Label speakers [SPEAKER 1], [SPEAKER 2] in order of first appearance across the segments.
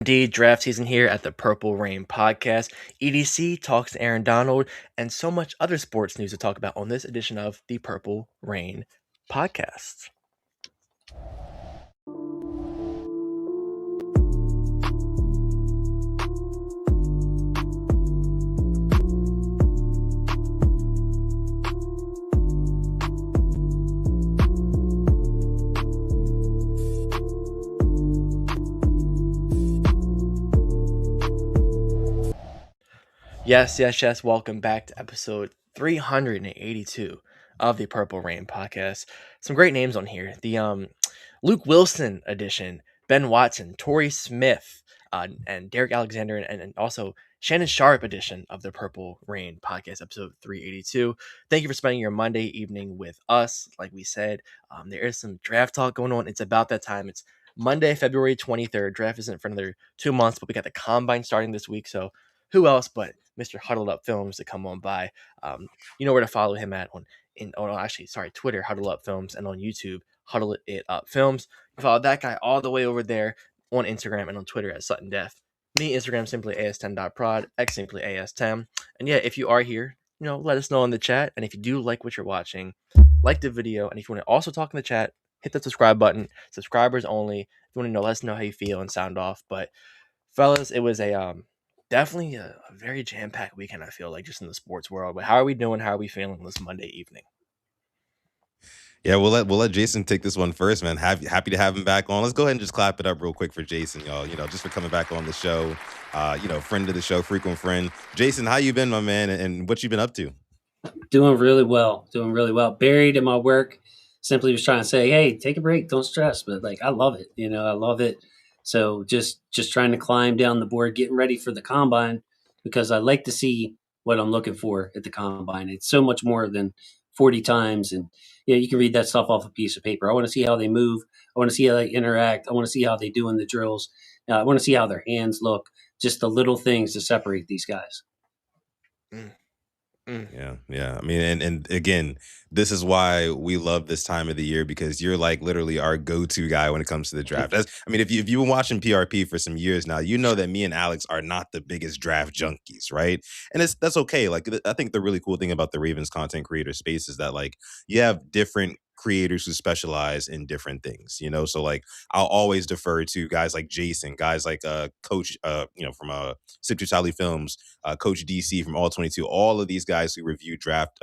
[SPEAKER 1] Indeed, draft season here at the Purple Rain podcast. EDC talks to Aaron Donald and so much other sports news to talk about on this edition of the Purple Rain podcast. Yes. Welcome back to episode 382 of the Purple Rain podcast. Some great names on here. The Luke Wilson edition, Ben Watson, Torrey Smith, and Derek Alexander, and also Shannon Sharp edition of the Purple Rain podcast, episode 382. Thank you for spending your Monday evening with us. Like we said, there is some draft talk going on. It's about that time. It's Monday, February 23rd. Draft isn't for another 2 months, but we got the combine starting this week. So who else but Mr. Huddled Up Films to come on by? You know where to follow him at Twitter, Huddle Up Films, and on YouTube, Huddle It Up Films. You follow that guy all the way over there on Instagram and on Twitter at Sutton Death. Me, Instagram, simply as10.prod, X simply as10. And yeah, if you are here, let us know in the chat. And if you do like what you're watching, like the video. And if you want to also talk in the chat, hit the subscribe button. Subscribers only. If you want to let us know how you feel and sound off. But fellas, it was definitely a very jam-packed weekend, I feel like, just in the sports world. But how are we doing? How are we feeling this Monday evening?
[SPEAKER 2] Yeah, we'll let Jason take this one first, man. Happy to have him back on. Let's go ahead and just clap it up real quick for Jason, y'all. Just for coming back on the show. Friend of the show, frequent friend. Jason, how you been, my man, and what you been up to?
[SPEAKER 3] Doing really well. Buried in my work. Simply was trying to say, hey, take a break, don't stress. But I love it. I love it. So just trying to climb down the board, getting ready for the combine, because I like to see what I'm looking for at the combine. It's so much more than 40 times, and you can read that stuff off a piece of paper. I want to see how they move. I want to see how they interact. I want to see how they do in the drills. I want to see how their hands look. Just the little things to separate these guys.
[SPEAKER 2] Yeah. I mean, and again, this is why we love this time of the year, because you're like literally our go-to guy when it comes to the draft. If you've been watching PRP for some years now, you know that me and Alex are not the biggest draft junkies, right? And that's okay. I think the really cool thing about the Ravens content creator space is that you have different creators who specialize in different things, so I'll always defer to guys like Jason, guys like Coach from Sip Tally Films, Coach DC from All 22, all of these guys who review draft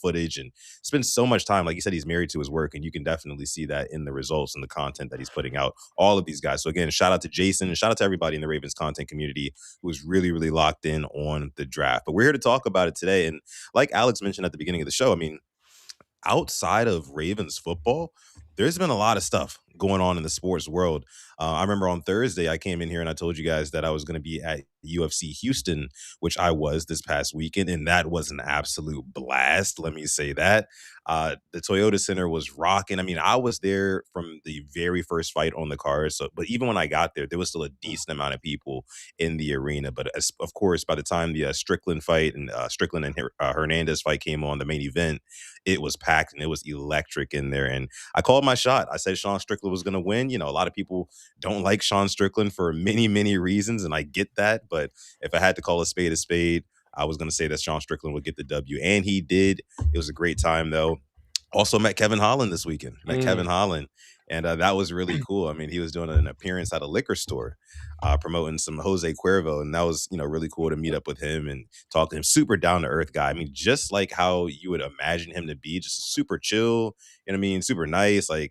[SPEAKER 2] footage and spend so much time. Like you said, he's married to his work, and you can definitely see that in the results and the content that he's putting out. All of these guys. So again, shout out to Jason and shout out to everybody in the Ravens content community who's really, really locked in on the draft. But we're here to talk about it today. And like Alex mentioned at the beginning of the show, outside of Ravens football, there's been a lot of stuff going on in the sports world. I remember on Thursday, I came in here and I told you guys that I was going to be at UFC Houston, which I was this past weekend, and that was an absolute blast. Let me say that. The Toyota Center was rocking. I was there from the very first fight on the card. But even when I got there was still a decent amount of people in the arena. But of course, by the time the Strickland fight and Strickland and Hernandez fight came on, the main event, it was packed and it was electric in there. And I called my shot. I said Sean Strickland was going to win. A lot of people don't like Sean Strickland for many, many reasons, and I get that. But if I had to call a spade, I was going to say that Sean Strickland would get the W, and he did. It was a great time, though. Also met Kevin Holland this weekend. Kevin Holland, and that was really cool. He was doing an appearance at a liquor store, promoting some Jose Cuervo, and that was really cool to meet up with him and talk to him. Super down to earth guy. Just like how you would imagine him to be, just super chill. Super nice. The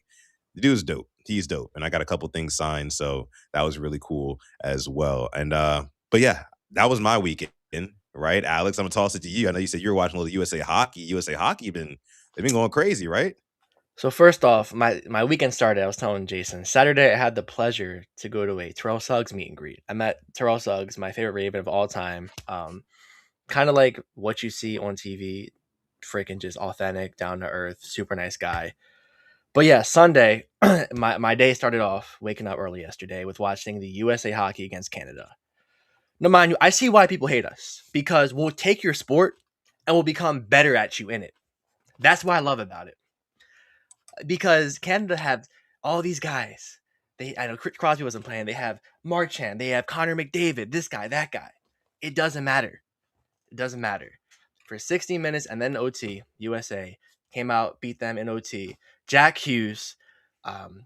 [SPEAKER 2] dude's dope. He's dope, and I got a couple things signed, so that was really cool as well. And but yeah, that was my weekend, right? Alex, I'm gonna toss it to you. I know you said you were watching a little USA Hockey. USA Hockey they've been going crazy, right?
[SPEAKER 1] So first off, my weekend started, I was telling Jason, Saturday I had the pleasure to go to a Terrell Suggs meet and greet. I met Terrell Suggs, my favorite Raven of all time. Kind of like what you see on TV, freaking just authentic, down to earth, super nice guy. But yeah, Sunday, my day started off waking up early yesterday with watching the USA Hockey against Canada. Now, mind you, I see why people hate us, because we'll take your sport and we'll become better at you in it. That's what I love about it. Because Canada have all these guys. I know Chris Crosby wasn't playing. They have Marchand. They have Connor McDavid. This guy, that guy. It doesn't matter. It doesn't matter. For 60 minutes and then OT, USA came out, beat them in OT. Jack Hughes,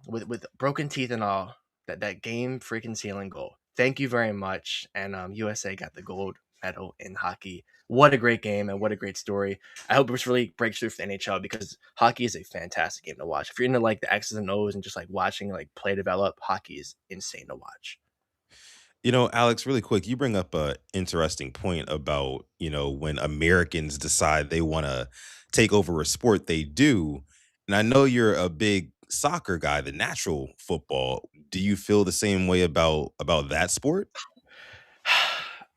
[SPEAKER 1] with broken teeth and all, that game freaking sealing goal. Thank you very much. And USA got the gold medal in hockey. What a great game and what a great story. I hope it really breaks through for the NHL because hockey is a fantastic game to watch. If you're into like the X's and O's and just like watching like play develop, hockey is insane to watch.
[SPEAKER 2] You know, Alex, really quick, you bring up a interesting point about, when Americans decide they want to take over a sport, they do. And I know you're a big soccer guy, the natural football. Do you feel the same way about that sport?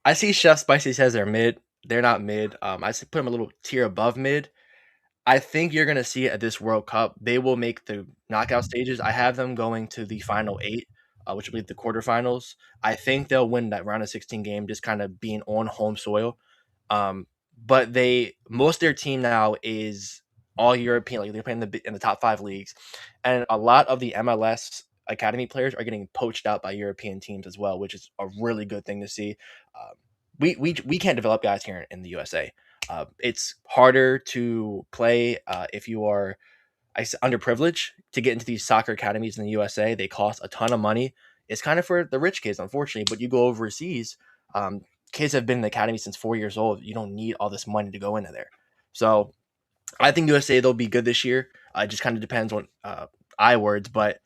[SPEAKER 1] I see Chef Spicy says they're mid. They're not mid. I put them a little tier above mid. I think you're gonna see it at this World Cup. They will make the knockout stages. I have them going to the final eight, which will be the quarterfinals. I think they'll win that round of 16 game, just kind of being on home soil. Um, but most of their team now is all European. Like they're playing in the top 5 leagues, and a lot of the MLS academy players are getting poached out by European teams as well, which is a really good thing to see. Um, we can't develop guys here in the USA. It's harder to play if you are underprivileged to get into these soccer academies in the USA. They cost a ton of money. It's kind of for the rich kids, unfortunately. But you go overseas, kids have been in the academy since 4 years old. You don't need all this money to go into there. So I think USA they'll be good this year. It just kind of depends on I words, but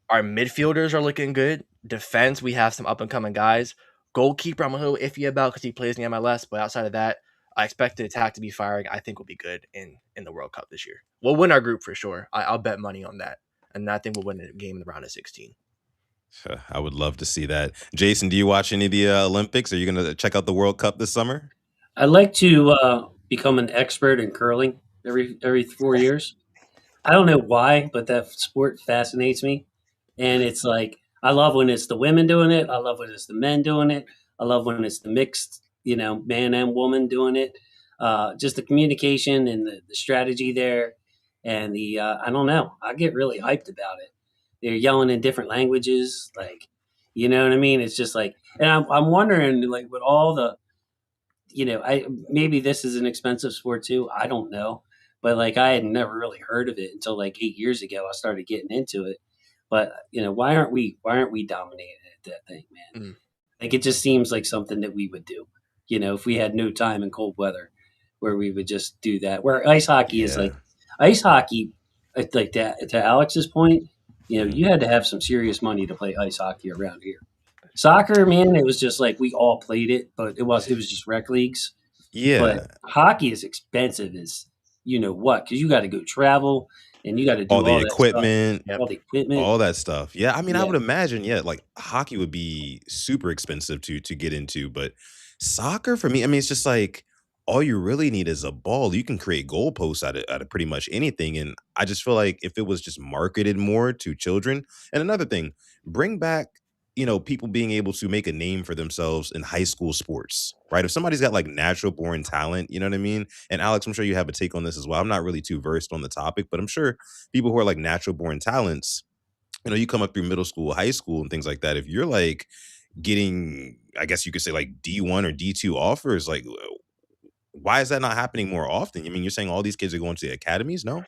[SPEAKER 1] our midfielders are looking good. Defense, we have some up and coming guys. Goalkeeper, I'm a little iffy about because he plays in the MLS, but outside of that, I expect the attack to be firing. I think we'll be good in the World Cup this year. We'll win our group for sure. I'll bet money on that, and I think we'll win a game in the round of 16.
[SPEAKER 2] I would love to see that. Jason, do you watch any of the Olympics? Are you going to check out the World Cup this summer?
[SPEAKER 3] I'd like to become an expert in curling every 4 years. I don't know why, but that sport fascinates me. And it's like I love when it's the women doing it. I love when it's the men doing it. I love when it's the mixed, man and woman doing it. Just the communication and the strategy there, and I don't know. I get really hyped about it. They're yelling in different languages, like, you know what I mean? It's just like, and I'm wondering, like, with all the, I maybe this is an expensive sport too. I don't know, but like I had never really heard of it until like 8 years ago. I started getting into it. But why aren't we dominating at that thing, man?
[SPEAKER 1] Mm.
[SPEAKER 3] Like it just seems like something that we would do, if we had no time in cold weather, where we would just do that. Where ice hockey is like
[SPEAKER 2] Yeah.
[SPEAKER 3] ice hockey, like that. To Alex's point,
[SPEAKER 2] Mhm.
[SPEAKER 3] you had to have some serious money to play ice hockey around here. Soccer, man, it was just like we all played it, but it was just rec leagues. But
[SPEAKER 2] Yeah.
[SPEAKER 3] hockey is expensive as what, because you got to go travel and you got to
[SPEAKER 2] All
[SPEAKER 3] do
[SPEAKER 2] the
[SPEAKER 3] all that stuff,
[SPEAKER 2] equipment,
[SPEAKER 1] Yep.
[SPEAKER 3] all the equipment.
[SPEAKER 2] all that stuff. Yeah, I mean, I
[SPEAKER 3] Yeah,
[SPEAKER 2] would imagine, yeah, like hockey would be super expensive to get into, but soccer for me, I mean, it's just like all you really need is a ball. You can create goalposts out of pretty much anything, and I just feel like if it was just marketed more to children. And another thing, bring back, people being able to make a name for themselves in high school sports, right? If somebody's got like natural born talent, you know what I mean? And Alex, I'm sure you have a take on this as well. I'm not really too versed on the topic, but I'm sure people who are like natural born talents, you come up through middle school, high school, and things like that. If you're like getting, I guess you could say like D1 or D2 offers, like why is that not happening more often? I mean, you're saying all these kids are going to the academies? No?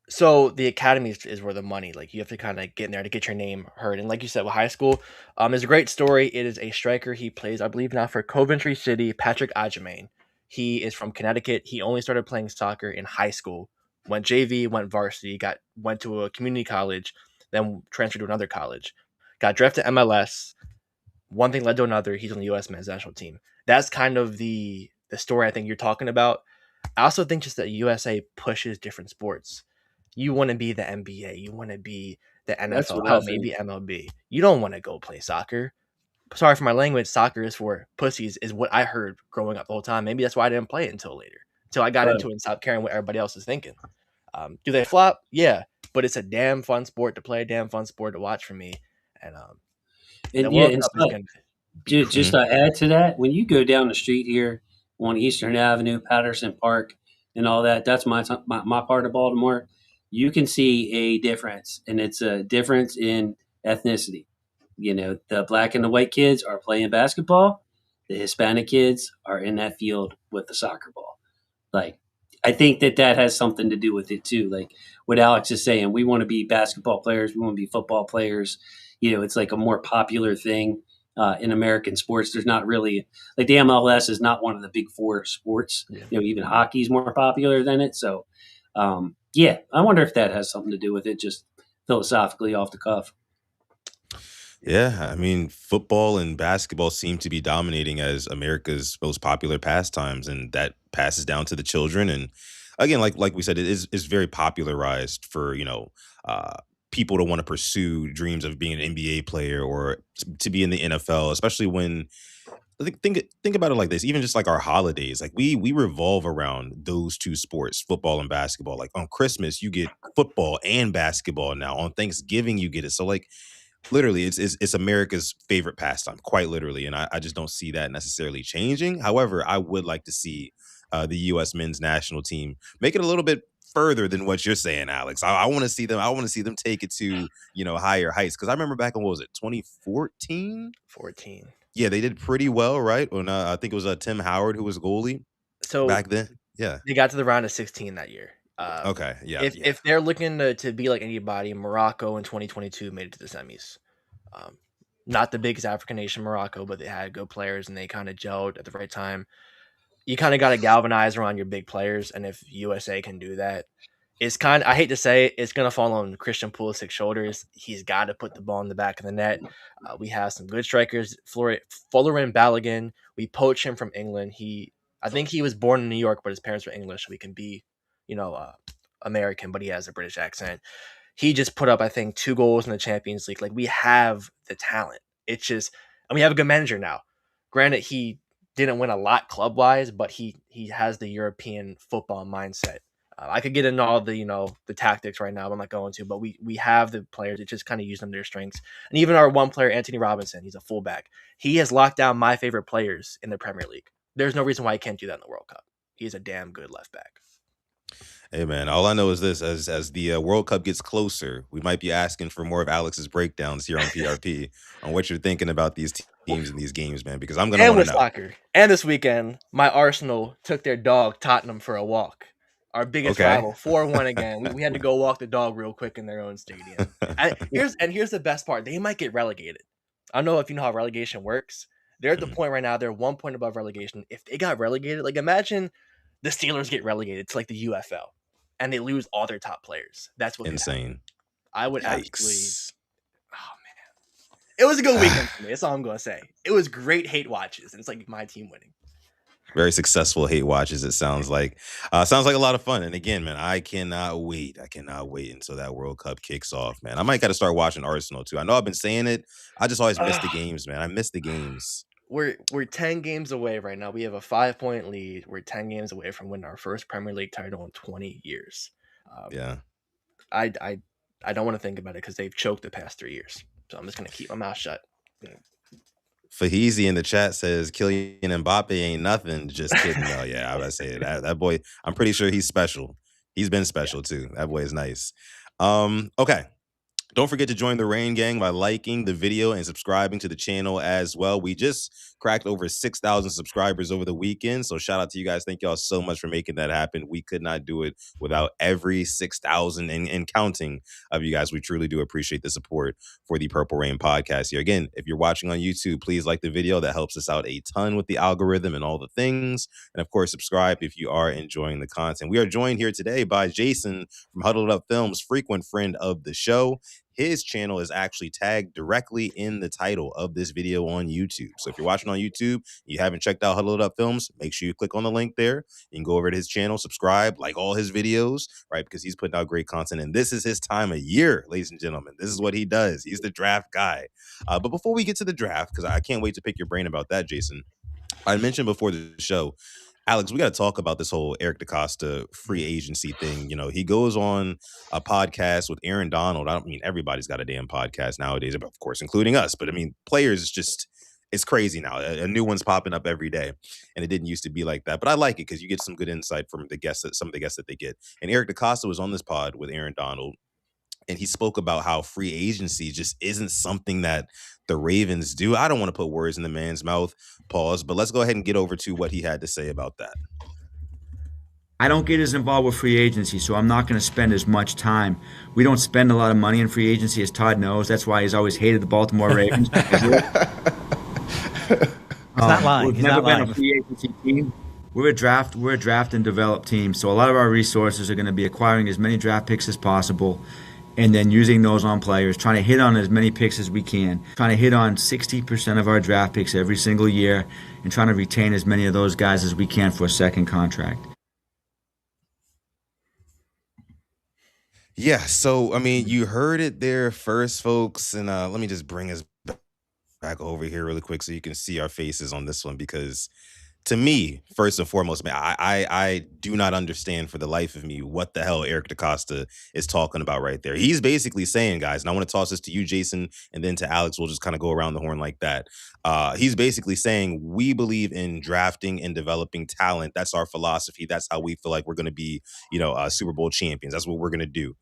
[SPEAKER 1] So the academy is where the money, like you have to kind of get in there to get your name heard. And like you said, with high school, there's a great story. It is a striker. He plays, I believe, now for Coventry City, Patrick Ajamain. He is from Connecticut. He only started playing soccer in high school. Went JV, went varsity, went to a community college, then transferred to another college. Got drafted to MLS. One thing led to another. He's on the U.S. men's national team. That's kind of the story I think you're talking about. I also think just that USA pushes different sports. You want to be the NBA. You want to be the
[SPEAKER 3] that's
[SPEAKER 1] NFL.
[SPEAKER 3] what I
[SPEAKER 1] Hell,
[SPEAKER 3] think.
[SPEAKER 1] maybe MLB. You don't want to go play soccer. Sorry for my language. Soccer is for pussies, is what I heard growing up the whole time. Maybe that's why I didn't play it until later, until I got into
[SPEAKER 3] Right.
[SPEAKER 1] it and stopped caring what everybody else is thinking. Do they flop? Yeah, but it's a damn fun sport to play, damn fun sport to watch for me. And the
[SPEAKER 3] And yeah,
[SPEAKER 1] World
[SPEAKER 3] and
[SPEAKER 1] Cup is
[SPEAKER 3] stuff.
[SPEAKER 1] going to be
[SPEAKER 3] Dude,
[SPEAKER 1] crazy.
[SPEAKER 3] just to add to that, when you go down the street here on Eastern Avenue, Patterson Park, and all that, that's my part of Baltimore. You can see a difference, and it's a difference in ethnicity. You know, the black and the white kids are playing basketball. The Hispanic kids are in that field with the soccer ball. Like, I think that has something to do with it too. Like what Alex is saying, we want to be basketball players, we want to be football players. You know, it's like a more popular thing in American sports. There's not really like the MLS is not one of the big four sports.
[SPEAKER 1] Yeah.
[SPEAKER 3] You know, even hockey is more popular than it. So, yeah, I wonder if that has something to do with it, just philosophically off the cuff.
[SPEAKER 2] Yeah, I mean, football and basketball seem to be dominating as America's most popular pastimes, and that passes down to the children. And again, like we said, it is very popularized for uh, people to want to pursue dreams of being an NBA player or to be in the NFL, especially when think about it like this. Even just like our holidays, like we revolve around those two sports, football and basketball. Like on Christmas, you get football and basketball now. On Thanksgiving, you get it. So like literally it's America's favorite pastime, quite literally, and I just don't see that necessarily changing. However, I would like to see the U.S. men's national team make it a little bit further than what you're saying, Alex. I want to see them. I want to see them take it to higher heights, because I remember back in, what was it, 2014?
[SPEAKER 1] 14.
[SPEAKER 2] Yeah, they did pretty well, right? When I think it was Tim Howard who was goalie
[SPEAKER 1] So
[SPEAKER 2] back then. Yeah.
[SPEAKER 1] they got to the round of 16 that year.
[SPEAKER 2] Okay. Yeah.
[SPEAKER 1] If they're looking to be like anybody, Morocco in 2022 made it to the semis. Not the biggest African nation, Morocco, but they had good players and they kind of gelled at the right time. You kind of got to galvanize around your big players, and if USA can do that, it's kind of, I hate to say it, it's going to fall on Christian Pulisic's shoulders. He's got to put the ball in the back of the net. We have some good strikers. Folarin Balogun, we poached him from England. I think he was born in New York, but his parents were English, so he can be, American, but he has a British accent. He just put up, I think, 2 goals in the Champions League. Like, we have the talent. It's just, and we have a good manager now. Granted, he didn't win a lot club-wise, but he has the European football mindset. I could get into all the tactics right now, but I'm not going to. But we have the players. It just kind of use them to their strengths. And even our one player, Anthony Robinson, he's a fullback. He has locked down my favorite players in the Premier League. There's no reason why he can't do that in the World Cup. He's a damn good left back.
[SPEAKER 2] Hey man, all I know is this: as the World Cup gets closer, we might be asking for more of Alex's breakdowns here on PRP on what you're thinking about these teams and these games, man. Because I'm gonna
[SPEAKER 1] And
[SPEAKER 2] want
[SPEAKER 1] with
[SPEAKER 2] to know.
[SPEAKER 1] soccer. And this weekend, my Arsenal took their dog Tottenham for a walk. Our biggest
[SPEAKER 2] Okay.
[SPEAKER 1] rival, 4-1 again. We had to go walk the dog real quick in their own stadium. And here's the best part: they might get relegated. I don't know if you know how relegation works. They're at the point right now; they're 1 point above relegation. If they got relegated, like imagine the Steelers get relegated to like the UFL, and they lose all their top players. That's what could happen.
[SPEAKER 2] Insane.
[SPEAKER 1] I would absolutely.
[SPEAKER 2] Yikes.
[SPEAKER 1] Oh man, it was a good weekend for me. That's all I'm gonna say. It was great hate watches, and it's like my team winning.
[SPEAKER 2] Very successful hate watches, it sounds like. Sounds like a lot of fun. And again, man, I cannot wait. I cannot wait until that World Cup kicks off, man. I might got to start watching Arsenal too. I know I've been saying it. I just always miss the games, man. I miss the games.
[SPEAKER 1] We're 10 games away right now. We have a 5-point lead. We're 10 games away from winning our first Premier League title in 20 years.
[SPEAKER 2] Yeah.
[SPEAKER 1] I don't want to think about it because they've choked the past 3 years. So I'm just gonna keep my mouth shut.
[SPEAKER 2] Fahizi in the chat says Kylian Mbappe ain't nothing. Just kidding. No, yeah, I would say that boy. I'm pretty sure he's special. He's been special too. That boy is nice. Okay. Don't forget to join the ReignGang by liking the video and subscribing to the channel as well. We just cracked over 6,000 subscribers over the weekend. So shout out to you guys. Thank y'all so much for making that happen. We could not do it without every 6,000 and counting of you guys. We truly do appreciate the support for the Purple Rain podcast here. Again, if you're watching on YouTube, please like the video. That helps us out a ton with the algorithm and all the things. And of course, subscribe if you are enjoying the content. We are joined here today by Jason from Huddled Up Films, frequent friend of the show. His channel is actually tagged directly in the title of this video on YouTube. So if you're watching on YouTube, you haven't checked out Huddled Up Films, make sure you click on the link there. You can go over to his channel, subscribe, like all his videos, right? Because he's putting out great content. And this is his time of year, ladies and gentlemen. This is what he does. He's the draft guy. But before we get to the draft, because I can't wait to pick your brain about that, Jason, I mentioned before the show, Alex, we got to talk about this whole Eric DaCosta free agency thing. You know, he goes on a podcast with Aaron Donald. I don't mean everybody's got a damn podcast nowadays, of course, including us. But I mean, players just, it's crazy now. A new one's popping up every day. And it didn't used to be like that. But I like it because you get some good insight from some of the guests that they get. And Eric DaCosta was on this pod with Aaron Donald. and he spoke about how free agency just isn't something that the Ravens do. I don't want to put words in the man's mouth, pause, but let's go ahead and get over to what he had to say about that.
[SPEAKER 4] I don't get as involved with free agency, so I'm not going to spend as much time. We don't spend a lot of money in free agency, as Todd knows. That's why he's always hated the Baltimore Ravens.
[SPEAKER 5] He's not lying.
[SPEAKER 4] We've
[SPEAKER 5] He's
[SPEAKER 4] never
[SPEAKER 5] not
[SPEAKER 4] been
[SPEAKER 5] lying.
[SPEAKER 4] a free agency team. We're a draft and develop team. So a lot of our resources are going to be acquiring as many draft picks as possible, and then using those on players, trying to hit on as many picks as we can, trying to hit on 60% of our draft picks every single year, and trying to retain as many of those guys as we can for a second contract.
[SPEAKER 2] Yeah, so I mean, you heard it there first, folks, and let me just bring us back over here really quick so you can see our faces on this one, because to me, first and foremost, man, I do not understand for the life of me what the hell Eric DaCosta is talking about right there. He's basically saying, guys, and I want to toss this to you, Jason, and then to Alex. We'll just kind of go around the horn like that. He's basically saying we believe in drafting and developing talent. That's our philosophy. That's how we feel like we're going to be, Super Bowl champions. That's what we're going to do.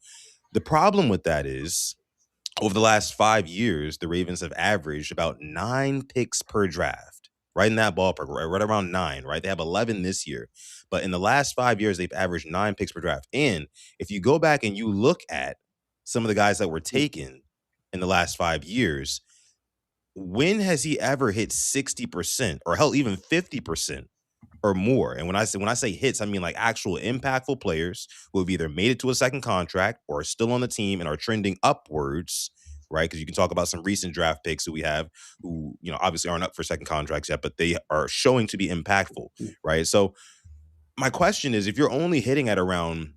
[SPEAKER 2] The problem with that is, over the last 5 years, the Ravens have averaged about 9 picks per draft, right in that ballpark, right around 9, right? They have 11 this year. But in the last 5 years, they've averaged 9 picks per draft. And if you go back and you look at some of the guys that were taken in the last 5 years, when has he ever hit 60% or hell, even 50%? Or more? And when I say hits, I mean like actual impactful players who have either made it to a second contract or are still on the team and are trending upwards, right? Because you can talk about some recent draft picks who we have who, obviously aren't up for second contracts yet, but they are showing to be impactful, right? So my question is, if you're only hitting at around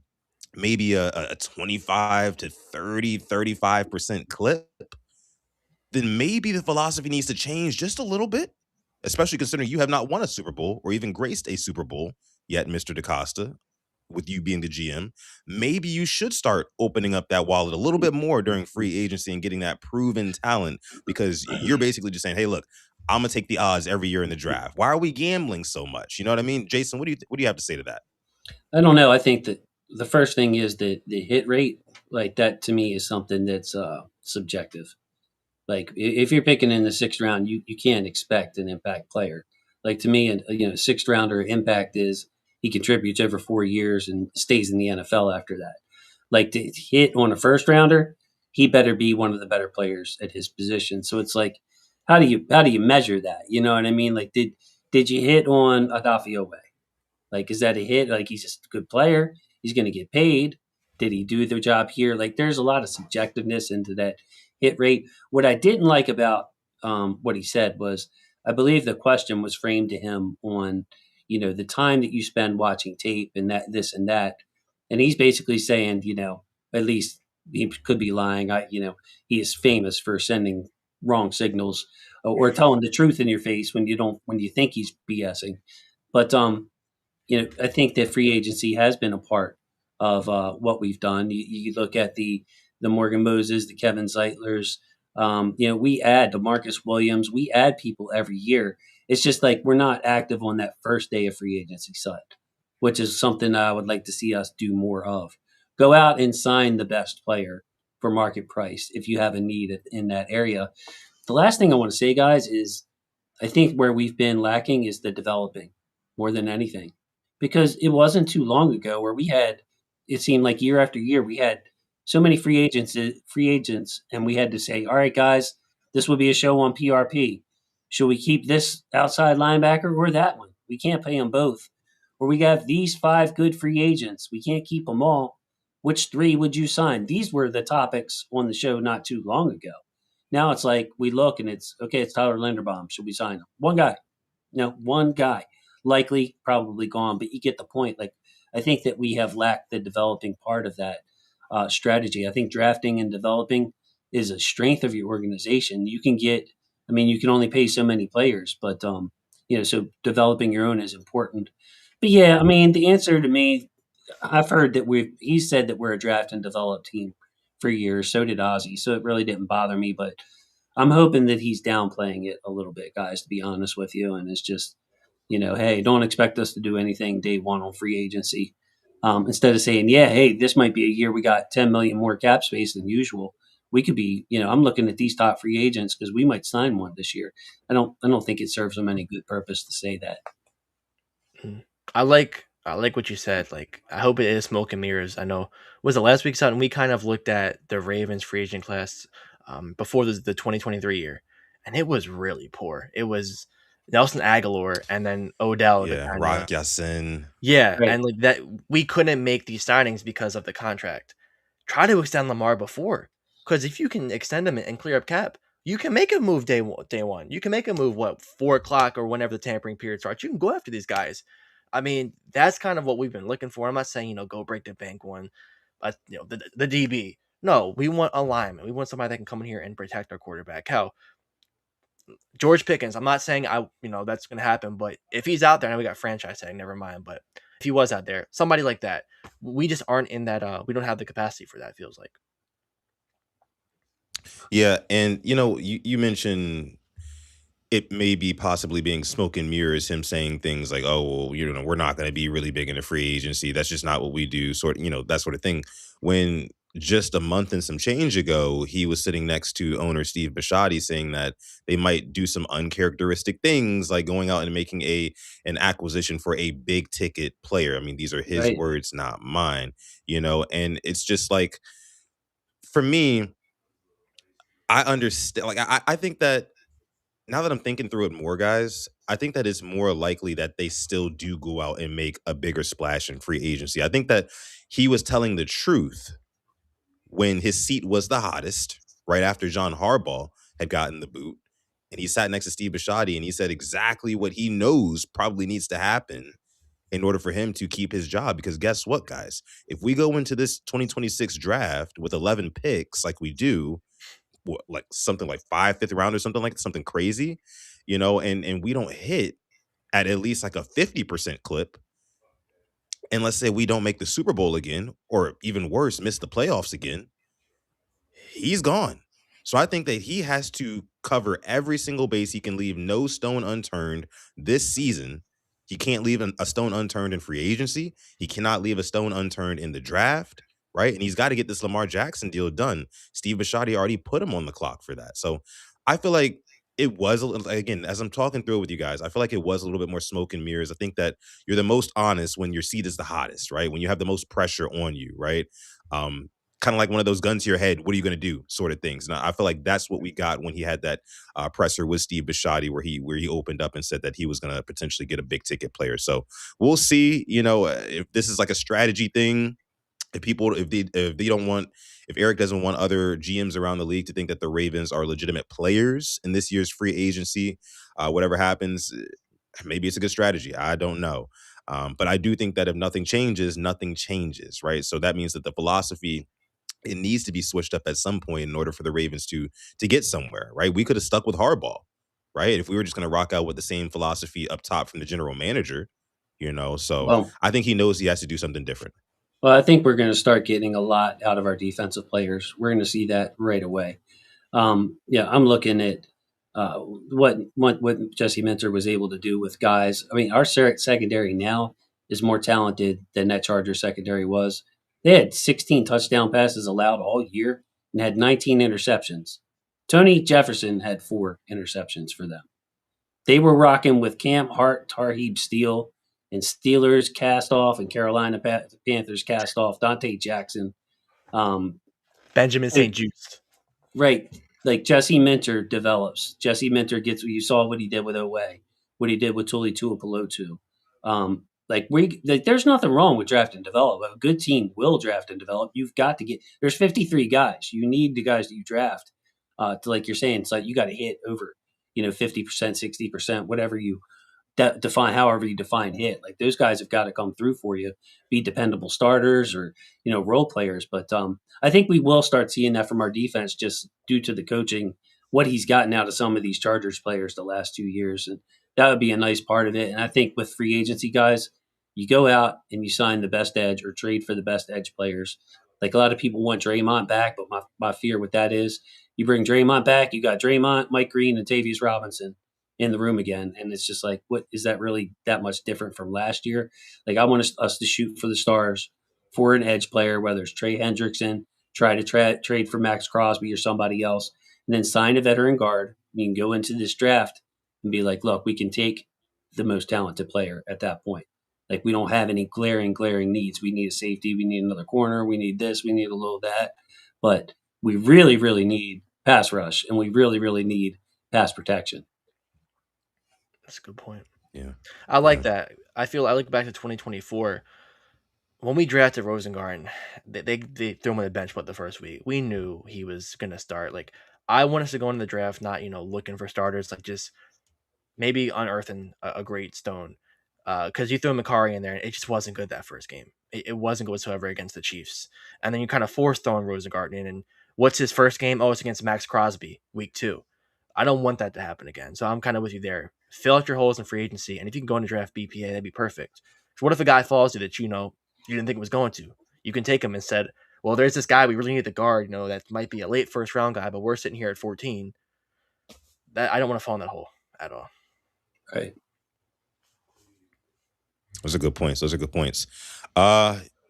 [SPEAKER 2] maybe a 25 to 35% clip, then maybe the philosophy needs to change just a little bit, especially considering you have not won a Super Bowl or even graced a Super Bowl yet, Mr. DaCosta, with you being the GM. Maybe you should start opening up that wallet a little bit more during free agency and getting that proven talent, because you're basically just saying, hey, look, I'm going to take the odds every year in the draft. Why are we gambling so much? You know what I mean? Jason, what do you have to say to that?
[SPEAKER 3] I don't know. I think that the first thing is that the hit rate, like that to me, is something that's subjective. Like if you're picking in the 6th round, you can't expect an impact player. Like to me, a 6th rounder impact is he contributes over 4 years and stays in the NFL after that. Like to hit on a 1st rounder, he better be one of the better players at his position. So it's like, how do you measure that? You know what I mean? Like did you hit on Adafiowe? Like, is that a hit? Like, he's just a good player. He's going to get paid. Did he do the job here? Like, there's a lot of subjectiveness into that hit rate. What I didn't like about what he said was, I believe the question was framed to him on, the time that you spend watching tape and that, this and that. And he's basically saying, at least he could be lying. He is famous for sending wrong signals or telling the truth in your face when you think he's BSing. But, I think that free agency has been a part of what we've done. You look at the Morgan Moses, the Kevin Zeitlers. We add the Marcus Williams. We add people every year. It's just like we're not active on that first day of free agency side, which is something I would like to see us do more of. Go out and sign the best player for market price if you have a need in that area. The last thing I want to say, guys, is I think where we've been lacking is the developing more than anything. Because it wasn't too long ago where it seemed like year after year, we had so many free agents, and we had to say, all right, guys, this will be a show on PRP. Should we keep this outside linebacker or that one? We can't pay them both. Or we have these 5 good free agents. We can't keep them all. Which 3 would you sign? These were the topics on the show not too long ago. Now it's like we look and it's Tyler Linderbaum. Should we sign him? One guy. No, one guy. Likely, probably gone, but you get the point. Like, I think that we have lacked the developing part of that strategy. I think drafting and developing is a strength of your organization. You can only pay so many players, but so developing your own is important. But yeah, the answer to me, I've heard that he said that we're a draft and develop team for years. So did Ozzy. So it really didn't bother me, but I'm hoping that he's downplaying it a little bit, guys, to be honest with you. And it's just, hey, don't expect us to do anything day one on free agency. Instead of saying, yeah, hey, this might be a year we got 10 million more cap space than usual. We could be, I'm looking at these top free agents because we might sign one this year. I don't think it serves them any good purpose to say that.
[SPEAKER 1] I like what you said. Like, I hope it is smoke and mirrors. I know, was it last week something we kind of looked at the Ravens free agent class before the 2023 year, and it was really poor. It was Nelson Aguilar and then Odell to
[SPEAKER 2] Yeah,
[SPEAKER 1] kind of
[SPEAKER 2] Rock Yassin.
[SPEAKER 1] yeah,
[SPEAKER 3] Right.
[SPEAKER 1] and like that we couldn't make these signings because of the contract. Try to extend Lamar before, because if you can extend him and clear up cap, you can make a move day one. Day one, you can make a move 4 o'clock or whenever the tampering period starts. You can go after these guys. I mean, that's kind of what we've been looking for. I'm not saying go break the bank one, but the DB. No, we want a lineman. We want somebody that can come in here and protect our quarterback. Hell, George Pickens. I'm not saying that's going to happen, but if he's out there, now we got franchise tag. Never mind. But if he was out there, somebody like that, we just aren't in that. We don't have the capacity for that. Feels like.
[SPEAKER 2] Yeah, and you mentioned it may be possibly being smoke and mirrors, him saying things like, "Oh, well, we're not going to be really big into free agency. That's just not what we do." That sort of thing. When just a month and some change ago, he was sitting next to owner Steve Bisciotti saying that they might do some uncharacteristic things, like going out and making an acquisition for a big ticket player. I mean, these are his
[SPEAKER 3] Right.
[SPEAKER 2] words, not mine. And it's just like, for me, I understand. Like, I think that now that I'm thinking through it more, guys, I think that it's more likely that they still do go out and make a bigger splash in free agency. I think that he was telling the truth when his seat was the hottest, right after John Harbaugh had gotten the boot. And he sat next to Steve Bisciotti and he said exactly what he knows probably needs to happen in order for him to keep his job. Because guess what, guys? If we go into this 2026 draft with 11 picks like we do, like something like 5 fifth round or something crazy, and we don't hit at least like a 50% clip, and let's say we don't make the Super Bowl again, or even worse, miss the playoffs again, he's gone. So I think that he has to cover every single base. He can leave no stone unturned this season. He can't leave a stone unturned in free agency. He cannot leave a stone unturned in the draft, right? And he's got to get this Lamar Jackson deal done. Steve Bisciotti already put him on the clock for that. So I feel like it was, again, as I'm talking through it with you guys, I feel like it was a little bit more smoke and mirrors. I think that you're the most honest when your seat is the hottest, right? When you have the most pressure on you, right? Um, Kind of like one of those guns to your head, what are you going to do sort of things. And I feel like that's what we got when he had that presser with Steve Bisciotti, where he opened up and said that he was going to potentially get a big ticket player. So we'll see, if this is like a strategy thing. If Eric doesn't want other GMs around the league to think that the Ravens are legitimate players in this year's free agency, whatever happens, maybe it's a good strategy. I don't know. But I do think that if nothing changes, nothing changes, right? So that means that the philosophy, it needs to be switched up at some point in order for the Ravens to get somewhere, right? We could have stuck with Harbaugh, right? If we were just going to rock out with the same philosophy up top from the general manager, So
[SPEAKER 3] Well,
[SPEAKER 2] I think he knows he has to do something different.
[SPEAKER 3] well, I think we're going to start getting a lot out of our defensive players. We're going to see that right away. Yeah, I'm looking at what Jesse Minter was able to do with guys. I mean, our secondary now is more talented than that Charger secondary was. They had 16 touchdown passes allowed all year and had 19 interceptions. Tony Jefferson had 4 interceptions for them. They were rocking with Cam Hart, Tarheeb Steele, and Steelers cast off, and Carolina Panthers cast off Dante Jackson. Um,
[SPEAKER 1] Benjamin St. Juste.
[SPEAKER 3] Right. Like Jesse Minter develops. Jesse Minter gets, you saw what he did with Oweh, what he did with Tuli Tuipulotu. There's nothing wrong with draft and develop. A good team will draft and develop. You've got to there's 53 guys. You need the guys that you draft to, like you're saying, it's like you got to hit over, 50%, 60%, whatever you define, however you define hit. Like those guys have got to come through for you, be dependable starters or role players. But I think we will start seeing that from our defense just due to the coaching, what he's gotten out of some of these Chargers players the last 2 years, and that would be a nice part of it. And I think with free agency guys, you go out and you sign the best edge or trade for the best edge players. Like a lot of people want Draymond back, but my fear with that is you bring Draymond back, you got Draymond, Mike Green, and Tavius Robinson. in the room again. And it's just like, what is that really that much different from last year? Like, I want us to shoot for the stars for an edge player, whether it's Trey Hendrickson, try to trade for Max Crosby or somebody else, and then sign a veteran guard. You can go into this draft and be like, look, we can take the most talented player at that point. Like, we don't have any glaring needs. We need a safety. We need another corner. We need this. We need a little that. But we really need pass rush, and we really need pass protection.
[SPEAKER 1] That's a good point.
[SPEAKER 2] Yeah.
[SPEAKER 1] I like that. I look back to 2024 when we drafted Rosengarten. They threw him on the bench the first week. We knew he was gonna start. Like, I want us to go into the draft not looking for starters, like just maybe unearthing a great stone. Because you threw Macari in there, and it just wasn't good that first game. It wasn't good whatsoever against the Chiefs. And then you kind of force throwing Rosengarten in, and what's his first game? Oh, it's against Max Crosby, week 2. I don't want that to happen again. So I'm kind of with you there. Fill out your holes in free agency, and if you can go into draft BPA, that'd be perfect. So what if a guy falls to that you didn't think it was going to? You can take him and said, well, there's this guy we really need the guard. That might be a late first round guy, but we're sitting here at 14. That I don't want to fall in that hole at all.
[SPEAKER 3] Right.
[SPEAKER 2] Those are good points.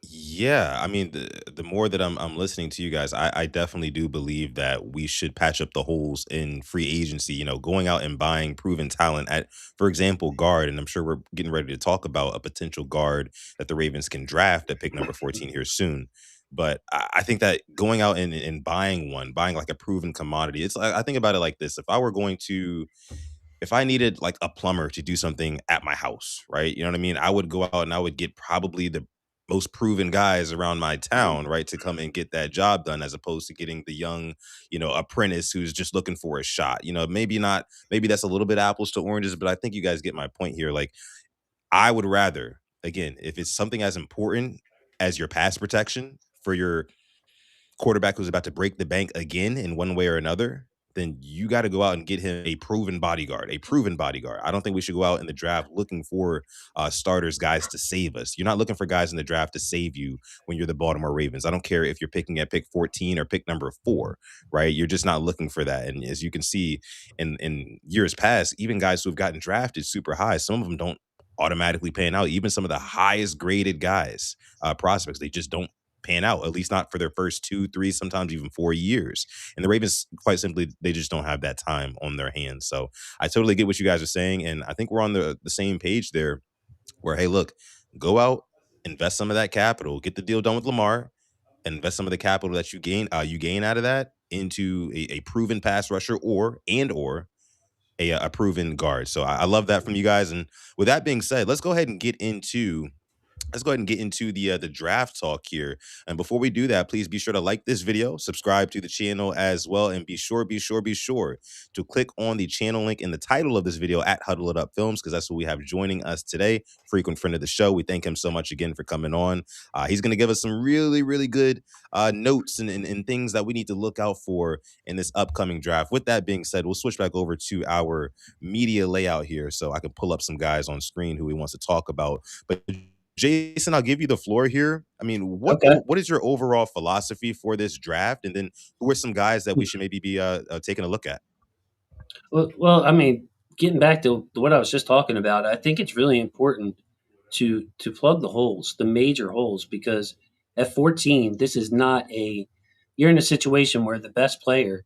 [SPEAKER 2] Yeah. I mean, the more that I'm listening to you guys, I definitely do believe that we should patch up the holes in free agency. Going out and buying proven talent at, for example, guard. And I'm sure we're getting ready to talk about a potential guard that the Ravens can draft at pick number 14 here soon. But I think that going out and buying like a proven commodity, I think about it like this: if I needed like a plumber to do something at my house, right? You know what I mean? I would go out and I would get probably the most proven guys around my town, right, to come and get that job done, as opposed to getting the young, apprentice who's just looking for a shot. Maybe that's a little bit apples to oranges, but I think you guys get my point here. Like, I would rather, again, if it's something as important as your pass protection for your quarterback who's about to break the bank again in one way or another, then you got to go out and get him a proven bodyguard. I don't think we should go out in the draft looking for starters, guys to save us. You're not looking for guys in the draft to save you when you're the Baltimore Ravens. I don't care if you're picking at pick 14 or pick number 4, right? You're just not looking for that. And as you can see in years past, even guys who have gotten drafted super high, some of them don't automatically pan out. Even some of the highest graded guys, prospects, they just don't pan out, at least not for their first 2, 3, sometimes even 4 years. And the Ravens, quite simply, they just don't have that time on their hands. So I totally get what you guys are saying. And I think we're on the same page there where, hey, look, go out, invest some of that capital, get the deal done with Lamar, invest some of the capital that you gain out of that into a proven pass rusher or a proven guard. So I love that from you guys. And with that being said, let's go ahead and get into the draft talk here. And before we do that, please be sure to like this video, subscribe to the channel as well, and be sure to click on the channel link in the title of this video at Huddle It Up Films, because that's what we have joining us today. Frequent friend of the show. We thank him so much again for coming on. He's going to give us some really good notes and things that we need to look out for in this upcoming draft. With that being said, we'll switch back over to our media layout here so I can pull up some guys on screen who he wants to talk about. But Jason, I'll give you the floor here. I mean, what is your overall philosophy for this draft? And then who are some guys that we should maybe be taking a look at?
[SPEAKER 3] Well, I mean, getting back to what I was just talking about, I think it's really important to plug the holes, the major holes, because at 14, this is not you're in a situation where the best player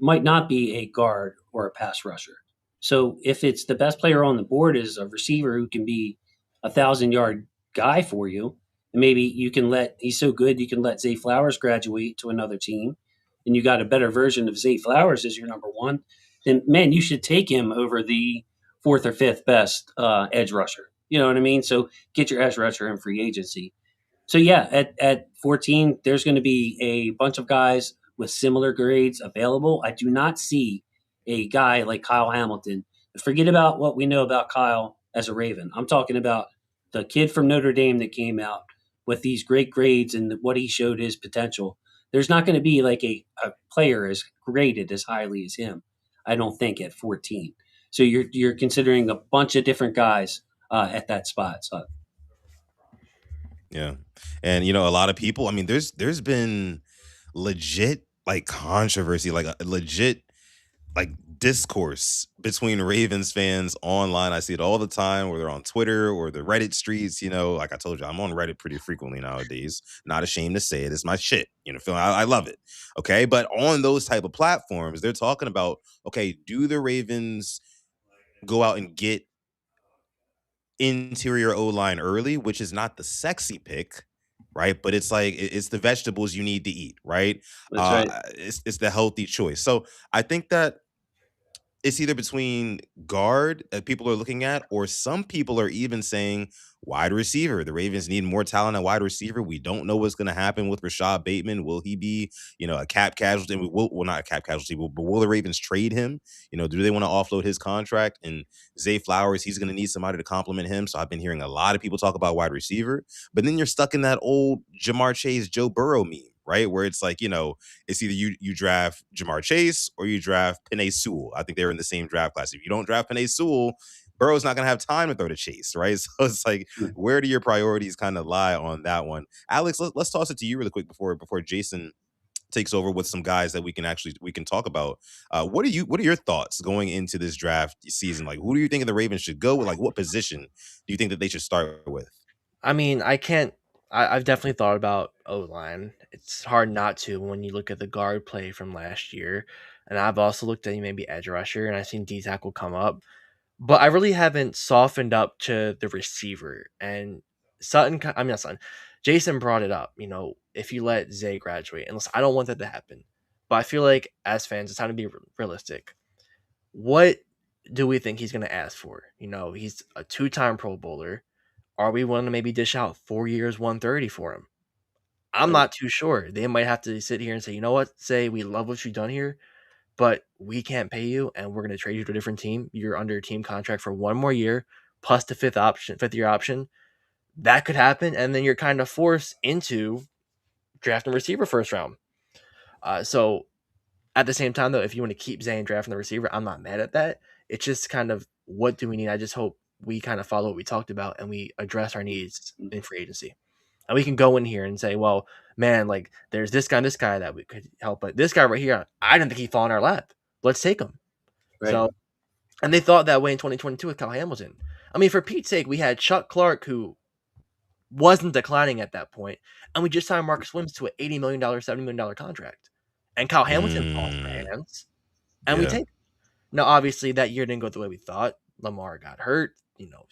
[SPEAKER 3] might not be a guard or a pass rusher. So if it's the best player on the board is a receiver who can be 1,000-yard guy for you, and maybe he's so good you can let Zay Flowers graduate to another team, and you got a better version of Zay Flowers as your number 1, then man, you should take him over the 4th or 5th best edge rusher. You know what I mean? So get your edge rusher in free agency. So yeah, at 14, there's going to be a bunch of guys with similar grades available. I do not see a guy like Kyle Hamilton. Forget about what we know about Kyle as a Raven. I'm talking about the kid from Notre Dame that came out with these great grades and what he showed his potential. There's not going to be like a player as graded as highly as him, I don't think, at 14. So you're considering a bunch of different guys at that spot. So.
[SPEAKER 2] Yeah. And, a lot of people, I mean, there's been legit like controversy, like a legit like discourse between Ravens fans online. I see it all the time, whether on Twitter or the Reddit streets. Like I told you, I'm on Reddit pretty frequently nowadays. Not ashamed to say it. It's my shit. I love it. Okay. But on those type of platforms, they're talking about, okay, do the Ravens go out and get interior O-line early, which is not the sexy pick, right? But it's like it's the vegetables you need to eat, right?
[SPEAKER 3] That's right.
[SPEAKER 2] It's the healthy choice. So I think that it's either between guard that people are looking at, or some people are even saying wide receiver. The Ravens need more talent at wide receiver. We don't know what's going to happen with Rashad Bateman. Will he be, a cap casualty? Well, not a cap casualty, but will the Ravens trade him? Do they want to offload his contract? And Zay Flowers, he's going to need somebody to complement him. So I've been hearing a lot of people talk about wide receiver, but then you're stuck in that old Jamar Chase, Joe Burrow meme, right? Where it's like, it's either you draft Jamar Chase or you draft Penei Sewell. I think they're in the same draft class. If you don't draft Penei Sewell, Burrow's not going to have time to throw to Chase, right? So it's like, where do your priorities kind of lie on that one? Alex, let's toss it to you really quick before Jason takes over with some guys that we can talk about. What are your thoughts going into this draft season? Like, who do you think the Ravens should go with? Like, what position do you think that they should start with?
[SPEAKER 1] I mean, I've definitely thought about O-line. It's hard not to when you look at the guard play from last year. And I've also looked at maybe edge rusher, and I've seen D-tackle come up. But I really haven't softened up to the receiver. And not Sutton, Jason brought it up. If you let Zay graduate, and listen, I don't want that to happen. But I feel like as fans, it's time to be realistic. What do we think he's going to ask for? He's a 2-time Pro Bowler. Are we willing to maybe dish out 4 years, 130 for him? I'm not too sure. They might have to sit here and say, you know what? Say we love what you've done here, but we can't pay you, and we're going to trade you to a different team. You're under a team contract for 1 more year, plus the fifth year option. That could happen, and then you're kind of forced into drafting a receiver first round. So at the same time, though, if you want to keep Zay and drafting the receiver, I'm not mad at that. It's just kind of, what do we need? I just hope we kind of follow what we talked about and we address our needs in free agency. And we can go in here and say, well, man, like there's this guy and this guy that we could help. But this guy right here, I didn't think he'd fall in our lap. Let's take him. Right. So, and they thought that way in 2022 with Kyle Hamilton. I mean, for Pete's sake, we had Chuck Clark, who wasn't declining at that point, and we just signed Marcus Williams to an $80 million, $70 million contract. And Kyle Hamilton falls in our hands, and we take him. Now, obviously, that year didn't go the way we thought. Lamar got hurt.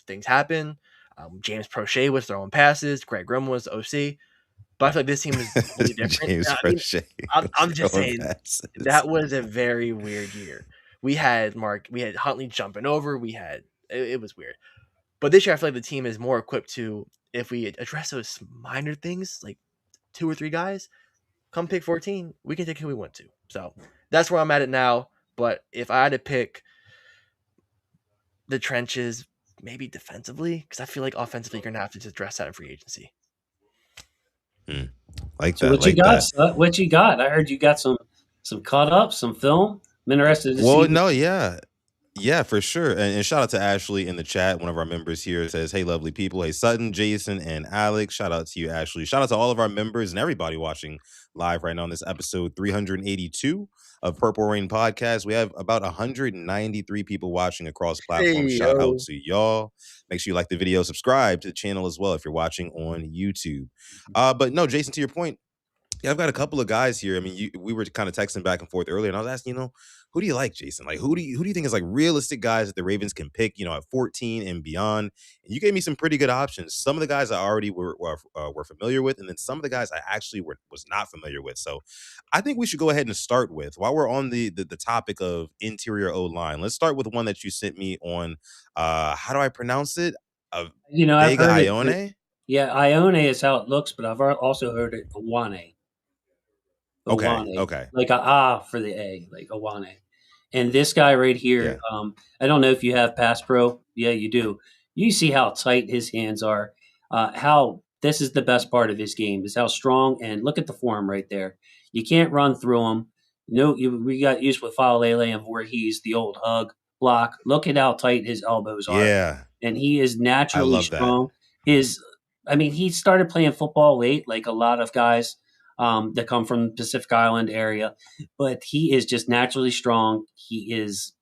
[SPEAKER 1] Things happen. James Prochet was throwing passes. Greg Grimm was OC. But I feel like this team is really different.
[SPEAKER 2] James Prochet.
[SPEAKER 1] I'm just saying passes. That was a very weird year. We had Huntley jumping over. It was weird. But this year, I feel like the team is more equipped to, if we address those minor things, like 2 or 3 guys, come pick 14, we can take who we want to. So that's where I'm at it now. But if I had to pick the trenches, maybe defensively, because I feel like offensively you're going to have to address that in free agency.
[SPEAKER 2] Like
[SPEAKER 3] so
[SPEAKER 2] that.
[SPEAKER 3] What you got? What you got? I heard you got some caught up, some film. I'm interested to see.
[SPEAKER 2] Well, no, yeah. Yeah, for sure. And shout out to Ashley in the chat. One of our members here says, hey, lovely people. Hey, Sutton, Jason, and Alex. Shout out to you, Ashley. Shout out to all of our members and everybody watching live right now on this episode 382 of Purple Rain Podcast. We have about 193 people watching across platforms. Shout out to y'all. Make sure you like the video. Subscribe to the channel as well if you're watching on YouTube. But no, Jason, to your point, yeah, I've got a couple of guys here. I mean, we were kind of texting back and forth earlier, and I was asking, who do you like, Jason? Like, who do you think is like realistic guys that the Ravens can pick, at 14 and beyond? And you gave me some pretty good options. Some of the guys I already were familiar with, and then some of the guys I actually was not familiar with. So I think we should go ahead and start with, while we're on the topic of interior O-line, let's start with one that you sent me on, how do I pronounce it? Vega Ioane?
[SPEAKER 3] Yeah, Ioane is how it looks, but I've also heard it Ioane.
[SPEAKER 2] Okay.
[SPEAKER 3] Like a for the A, like Ioane. And this guy right here, I don't know if you have Pass Pro. Yeah, you do. You see how tight his hands are. How this is the best part of his game is how strong, and look at the form right there. You can't run through him. We got used with Faalele and Voorhees, the old hug block. Look at how tight his elbows are.
[SPEAKER 2] Yeah.
[SPEAKER 3] And he is naturally strong. He started playing football late, like a lot of guys that come from the Pacific Island area, but he is just naturally strong. He is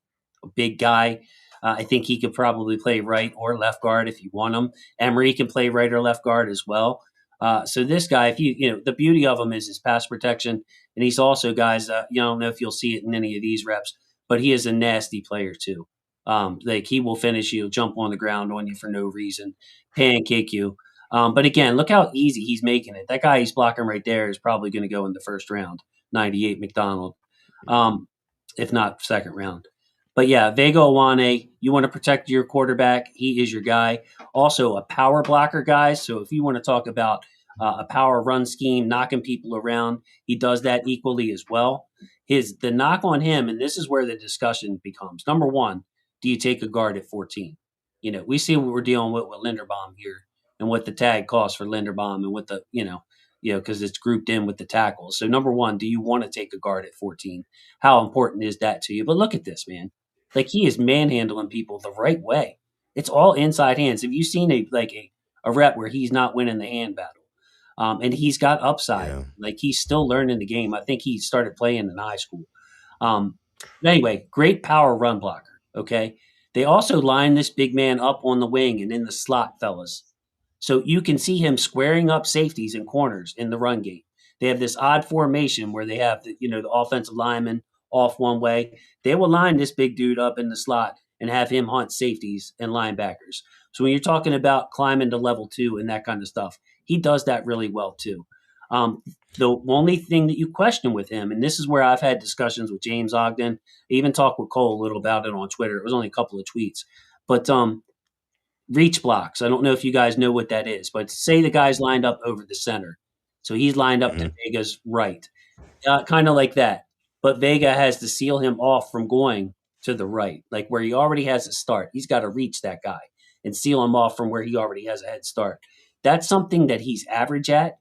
[SPEAKER 3] a big guy. I think he could probably play right or left guard if you want him. Emery can play right or left guard as well. So this guy, if the beauty of him is his pass protection, and he's also, guys, you don't know if you'll see it in any of these reps, but he is a nasty player too. Like he will finish you, jump on the ground on you for no reason, pancake you. But again, look how easy he's making it. That guy he's blocking right there is probably going to go in the first round, 98 McDonald, if not second round. But yeah, Vega Ioane, you want to protect your quarterback. He is your guy. Also a power blocker, guys. So if you want to talk about a power run scheme, knocking people around, he does that equally as well. The knock on him, and this is where the discussion becomes. Number one, do you take a guard at 14? We see what we're dealing with Linderbaum here and what the tag costs for Linderbaum and what the, because it's grouped in with the tackles. So number one, do you want to take a guard at 14? How important is that to you? But look at this, man. Like he is manhandling people the right way. It's all inside hands. Have you seen a rep where he's not winning the hand battle? And he's got upside.
[SPEAKER 2] Yeah.
[SPEAKER 3] Like he's still learning the game. I think he started playing in high school. Anyway, great power run blocker. Okay. They also line this big man up on the wing and in the slot, fellas. So you can see him squaring up safeties and corners in the run game. They have this odd formation where they have the offensive lineman off one way. They will line this big dude up in the slot and have him hunt safeties and linebackers. So when you're talking about climbing to level 2 and that kind of stuff, he does that really well too. The only thing that you question with him, and this is where I've had discussions with James Ogden, I even talked with Cole a little about it on Twitter. It was only a couple of tweets, but reach blocks. I don't know if you guys know what that is, but say the guy's lined up over the center. So he's lined up to Vega's right, kind of like that. But Vega has to seal him off from going to the right, like where he already has a start. He's got to reach that guy and seal him off from where he already has a head start. That's something that he's average at.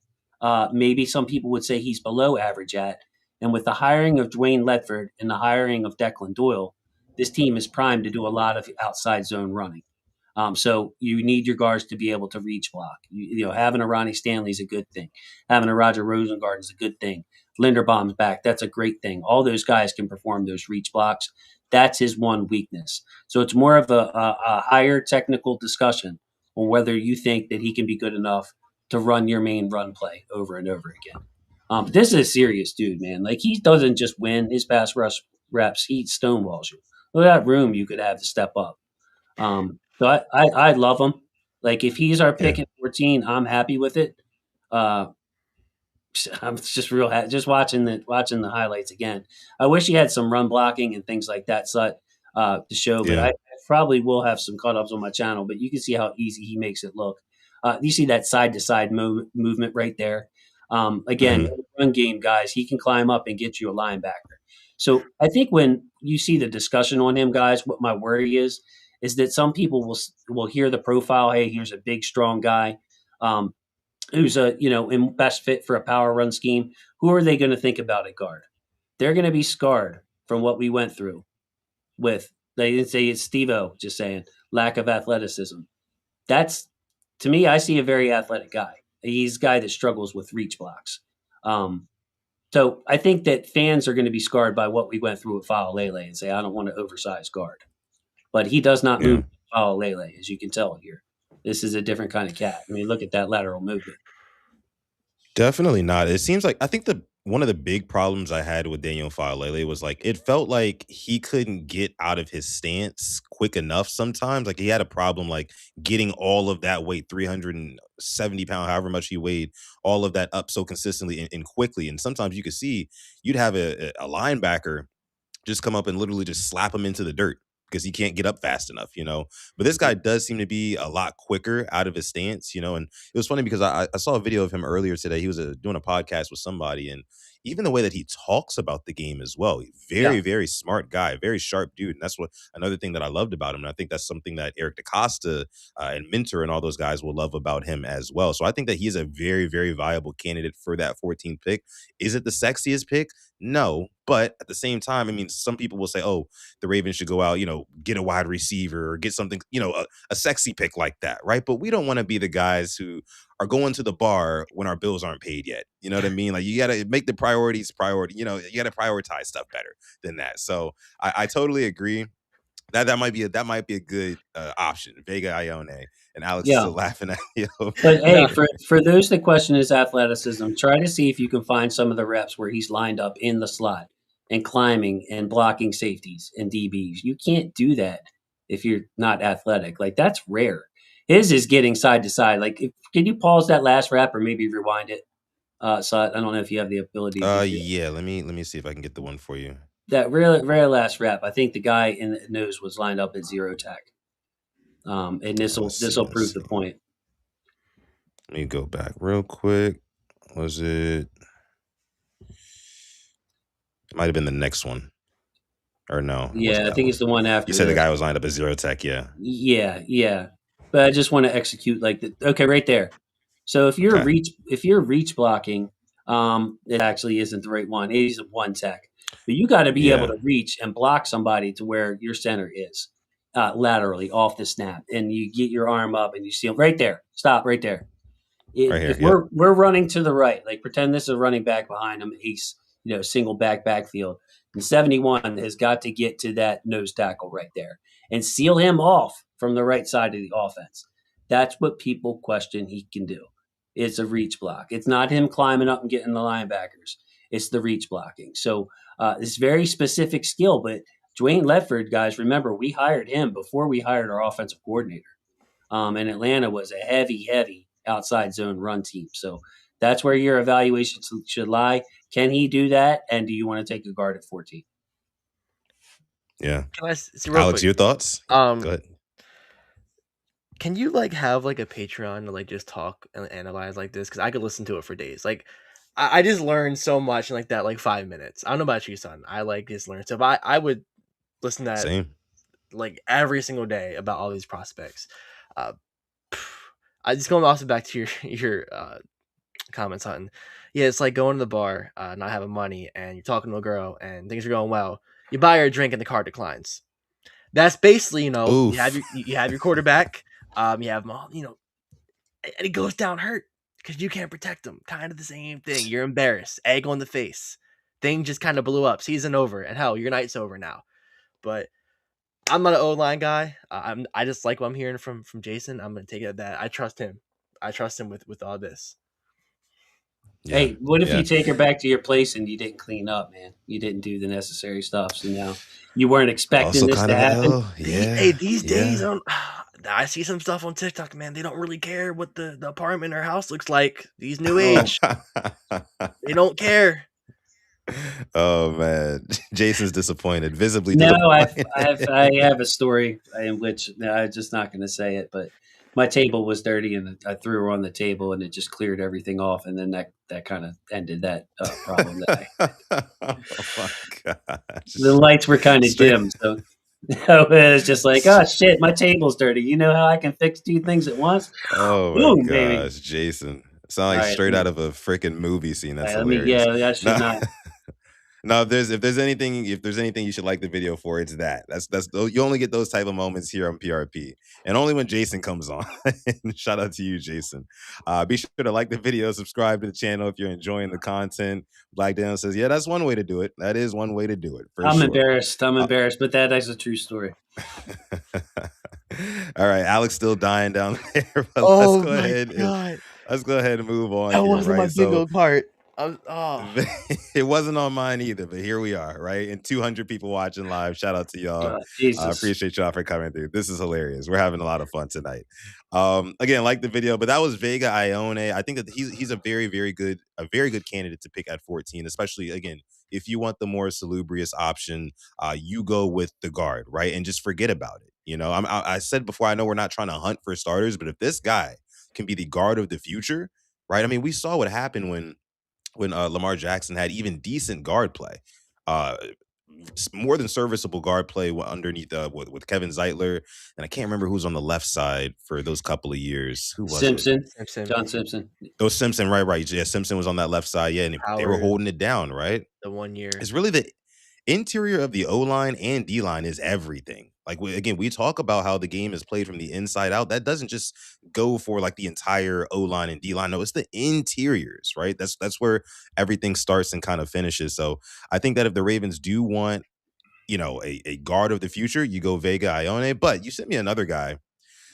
[SPEAKER 3] Maybe some people would say he's below average at. And with the hiring of Dwayne Ledford and the hiring of Declan Doyle, this team is primed to do a lot of outside zone running. So you need your guards to be able to reach block. Having a Ronnie Stanley is a good thing. Having a Roger Rosengard is a good thing. Linderbaum's back. That's a great thing. All those guys can perform those reach blocks. That's his one weakness. So it's more of a higher technical discussion on whether you think that he can be good enough to run your main run play over and over again. This is a serious dude, man. Like he doesn't just win his pass rush reps. He stonewalls you. Look at that room you could have to step up. So I love him. Like if he's our pick at 14, I'm happy with it. I'm just just watching the highlights again. I wish he had some run blocking and things like that to show, but I probably will have some cut-ups on my channel, but you can see how easy he makes it look. You see that side-to-side movement right there. Again, run game, guys, he can climb up and get you a linebacker. So I think when you see the discussion on him, guys, what my worry is that some people will hear the profile. Hey, here's a big, strong guy who's in best fit for a power run scheme. Who are they going to think about at guard? They're going to be scarred from what we went through with. They didn't say it's Steve-O, just saying lack of athleticism. That's, to me, I see a very athletic guy. He's a guy that struggles with reach blocks. So I think that fans are going to be scarred by what we went through with Faalele and say, I don't want an oversized guard. But he does not move Faalele, as you can tell here. This is a different kind of cat. I mean, look at that lateral movement.
[SPEAKER 2] Definitely not. It seems like I think one of the big problems I had with Daniel Faalele was like it felt like he couldn't get out of his stance quick enough sometimes. Like he had a problem like getting all of that weight, 370 pounds, however much he weighed, all of that up so consistently and quickly. And sometimes you could see you'd have a linebacker just come up and literally just slap him into the dirt because he can't get up fast enough, But this guy does seem to be a lot quicker out of his stance, And it was funny because I saw a video of him earlier today. He was doing a podcast with somebody, and even the way that he talks about the game as well. Very, very smart guy, very sharp dude. And that's another thing that I loved about him. And I think that's something that Eric DaCosta and Mentor and all those guys will love about him as well. So I think that he is a very, very viable candidate for that 14th pick. Is it the sexiest pick? No, but at the same time, I mean, some people will say, oh, the Ravens should go out, get a wide receiver or get something, a sexy pick like that, right? But we don't want to be the guys who are going to the bar when our bills aren't paid yet. You know what I mean? Like you got to make the priorities priority, you got to prioritize stuff better than that. So I totally agree. That might be a good option. Vega Ioane, and Alex is
[SPEAKER 3] Yeah.
[SPEAKER 2] still laughing at you.
[SPEAKER 3] But hey,
[SPEAKER 1] No.
[SPEAKER 3] for those that question his athleticism, try to see if you can find some of the reps where he's lined up in the slot and climbing and blocking safeties and DBs. You can't do that if you're not athletic. Like that's rare. His is getting side to side. Like, can you pause that last rep or maybe rewind it? So I don't know if you have the ability to do
[SPEAKER 2] Yeah. Let me see if I can get the one for you.
[SPEAKER 3] that. Rare last rep. I think the guy in the nose was lined up at zero tech. And this will prove the point.
[SPEAKER 2] Let me go back real quick. Was it? It might have been the next one. Or no?
[SPEAKER 3] Yeah, I think it's the one after.
[SPEAKER 2] You said the
[SPEAKER 3] this.
[SPEAKER 2] guy was lined up at zero tech, yeah.
[SPEAKER 3] Yeah. But I just want to execute like okay, right there. So if you're reach blocking, it actually isn't the right one. It is a one tech. But you got to be able to reach and block somebody to where your center is laterally off the snap, and you get your arm up and you seal right there. Stop right there.
[SPEAKER 2] Right here,
[SPEAKER 3] If we're running to the right, like pretend this is a running back behind him, ace, single backfield. And 71 has got to get to that nose tackle right there and seal him off from the right side of the offense. That's what people question he can do. It's a reach block. It's not him climbing up and getting the linebackers. It's the reach blocking. So it's very specific skill. But Dwayne Ledford, guys, remember, we hired him before we hired our offensive coordinator. And Atlanta was a heavy outside zone run team. So that's where your evaluation should lie. Can he do that? And do you want to take a guard at 14?
[SPEAKER 2] Yeah.
[SPEAKER 1] Alex,
[SPEAKER 2] quick. Your thoughts? Go ahead.
[SPEAKER 1] Can you have a Patreon to just talk and analyze like this? Because I could listen to it for days. I just learned so much in that 5 minutes. I don't know about you, son. I just learned. So if I would listen to that
[SPEAKER 2] Same.
[SPEAKER 1] Every single day about all these prospects. I just going also back to your comments, Hutton. Yeah, it's like going to the bar, not having money, and you're talking to a girl, and things are going well. You buy her a drink, and the card declines. That's basically, you have your quarterback, you have him, and he goes down hurt because you can't protect him. Kind of the same thing. You're embarrassed, egg on the face. Thing just kind of blew up. Season over, and hell, your night's over now. But I'm not an O-line guy. I just like what I'm hearing from Jason. I'm gonna take it that I trust him. I trust him with all this.
[SPEAKER 3] Yeah. Hey, what if you take her back to your place and you didn't clean up, man? You didn't do the necessary stuff, so now you weren't expecting this to happen.
[SPEAKER 1] Hey, these days, I see some stuff on TikTok, man. They don't really care what the apartment or house looks like. These new age, they don't care.
[SPEAKER 2] Oh man, Jason's disappointed, visibly.
[SPEAKER 3] No, I have a story in which I'm just not going to say it, but my table was dirty and I threw her on the table and it just cleared everything off, and then that kind of ended that problem. That
[SPEAKER 2] oh my gosh.
[SPEAKER 3] The lights were kind of dim, so it was just like, oh shit, my table's dirty. You know how I can fix 2 things at once?
[SPEAKER 2] Oh
[SPEAKER 3] boom,
[SPEAKER 2] my gosh,
[SPEAKER 3] baby.
[SPEAKER 2] Jason, sound like straight out of a freaking movie scene. That's hilarious.
[SPEAKER 3] That should not.
[SPEAKER 2] No, if there's anything you should like the video for, it's that. That's you only get those type of moments here on PRP, and only when Jason comes on. Shout out to you, Jason. Be sure to like the video, subscribe to the channel if you're enjoying the content. Black Dan says, yeah, that's one way to do it. That is one way to do it.
[SPEAKER 3] I'm embarrassed, but that is a true story.
[SPEAKER 2] All right, Alex still dying down there. But
[SPEAKER 1] oh my God.
[SPEAKER 2] Let's go ahead and move on.
[SPEAKER 1] That wasn't my bingo part.
[SPEAKER 2] It wasn't on mine either, but here we are, right? And 200 people watching live. Shout out to y'all. I appreciate y'all for coming through. This is hilarious. We're having a lot of fun tonight. Again, like the video, but that was Vega Ioane. I think that he's a very good candidate to pick at 14, especially again, if you want the more salubrious option, you go with the guard, right? And just forget about it. I said before, I know we're not trying to hunt for starters, but if this guy can be the guard of the future, right? I mean, we saw what happened when Lamar Jackson had even decent guard play, more than serviceable guard play underneath with Kevin Zeitler, and I can't remember who's on the left side for those couple of years. Who was
[SPEAKER 3] Simpson? John Simpson.
[SPEAKER 2] Oh, Simpson, right. Yeah, Simpson was on that left side. Yeah, and they were holding it down, right?
[SPEAKER 1] The 1 year.
[SPEAKER 2] It's really the interior of the O-line and D-line is everything. Like, we talk about how the game is played from the inside out. That doesn't just go for the entire O-line and D-line. No, it's the interiors, right? That's where everything starts and kind of finishes. So I think that if the Ravens do want a guard of the future, you go Vega Ioane. But you sent me another guy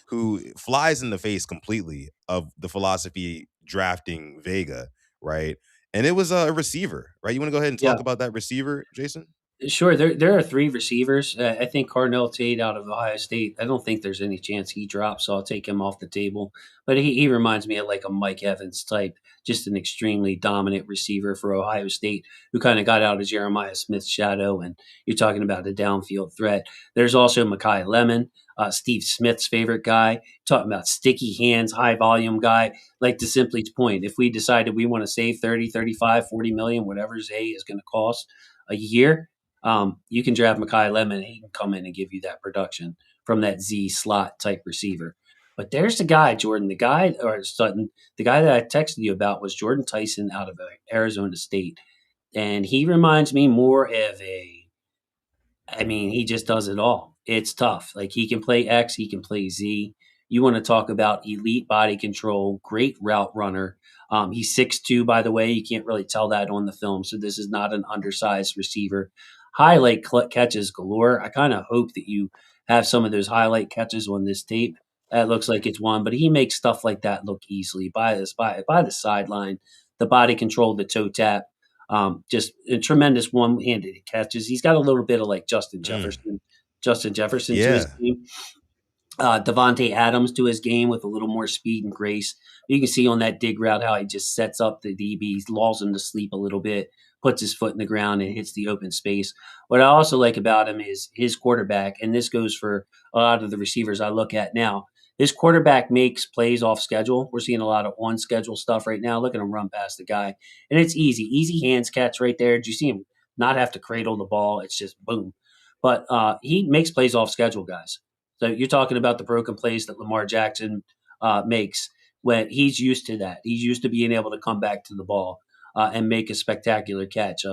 [SPEAKER 2] who flies in the face completely of the philosophy drafting Vega, right? And it was a receiver, right? You want to go ahead and
[SPEAKER 3] Yeah.
[SPEAKER 2] talk about that receiver, Jason?
[SPEAKER 3] Sure. There are three receivers. I think Carnell Tate out of Ohio State. I don't think there's any chance he drops, so I'll take him off the table. But he reminds me of like a Mike Evans type, just an extremely dominant receiver for Ohio State who kind of got out of Jeremiah Smith's shadow. And you're talking about a downfield threat. There's also Mekhi Lemon, Steve Smith's favorite guy, talking about sticky hands, high volume guy. Like to simply point, if we decided we want to save 30, 35, 40 million, whatever Zay is going to cost a year, you can draft Mekhi Lemon and he can come in and give you that production from that Z slot type receiver. But there's the guy, Jordan, the guy or Sutton, the guy that I texted you about was Jordyn Tyson out of Arizona State. And he reminds me more of he just does it all. It's tough. Like he can play X, he can play Z. You want to talk about elite body control, great route runner. He's 6'2", by the way. You can't really tell that on the film. So this is not an undersized receiver. Highlight catches galore. I kind of hope that you have some of those highlight catches on this tape. That looks like it's one, but he makes stuff like that look easily by the sideline, the body control, the toe tap. Just a tremendous one-handed catches. He's got a little bit of like Justin Jefferson to his
[SPEAKER 2] Yeah.
[SPEAKER 3] game. Devontae Adams to his game with a little more speed and grace. You can see on that dig route how he just sets up the DB, lulls him to sleep a little bit, puts his foot in the ground and hits the open space. What I also like about him is his quarterback, and this goes for a lot of the receivers I look at now. This quarterback makes plays off schedule. We're seeing a lot of on schedule stuff right now. Look at him run past the guy. And it's easy hands catch right there. Did you see him not have to cradle the ball? It's just boom. But he makes plays off schedule, guys. So you're talking about the broken plays that Lamar Jackson makes when he's used to that. He's used to being able to come back to the ball and make a spectacular catch.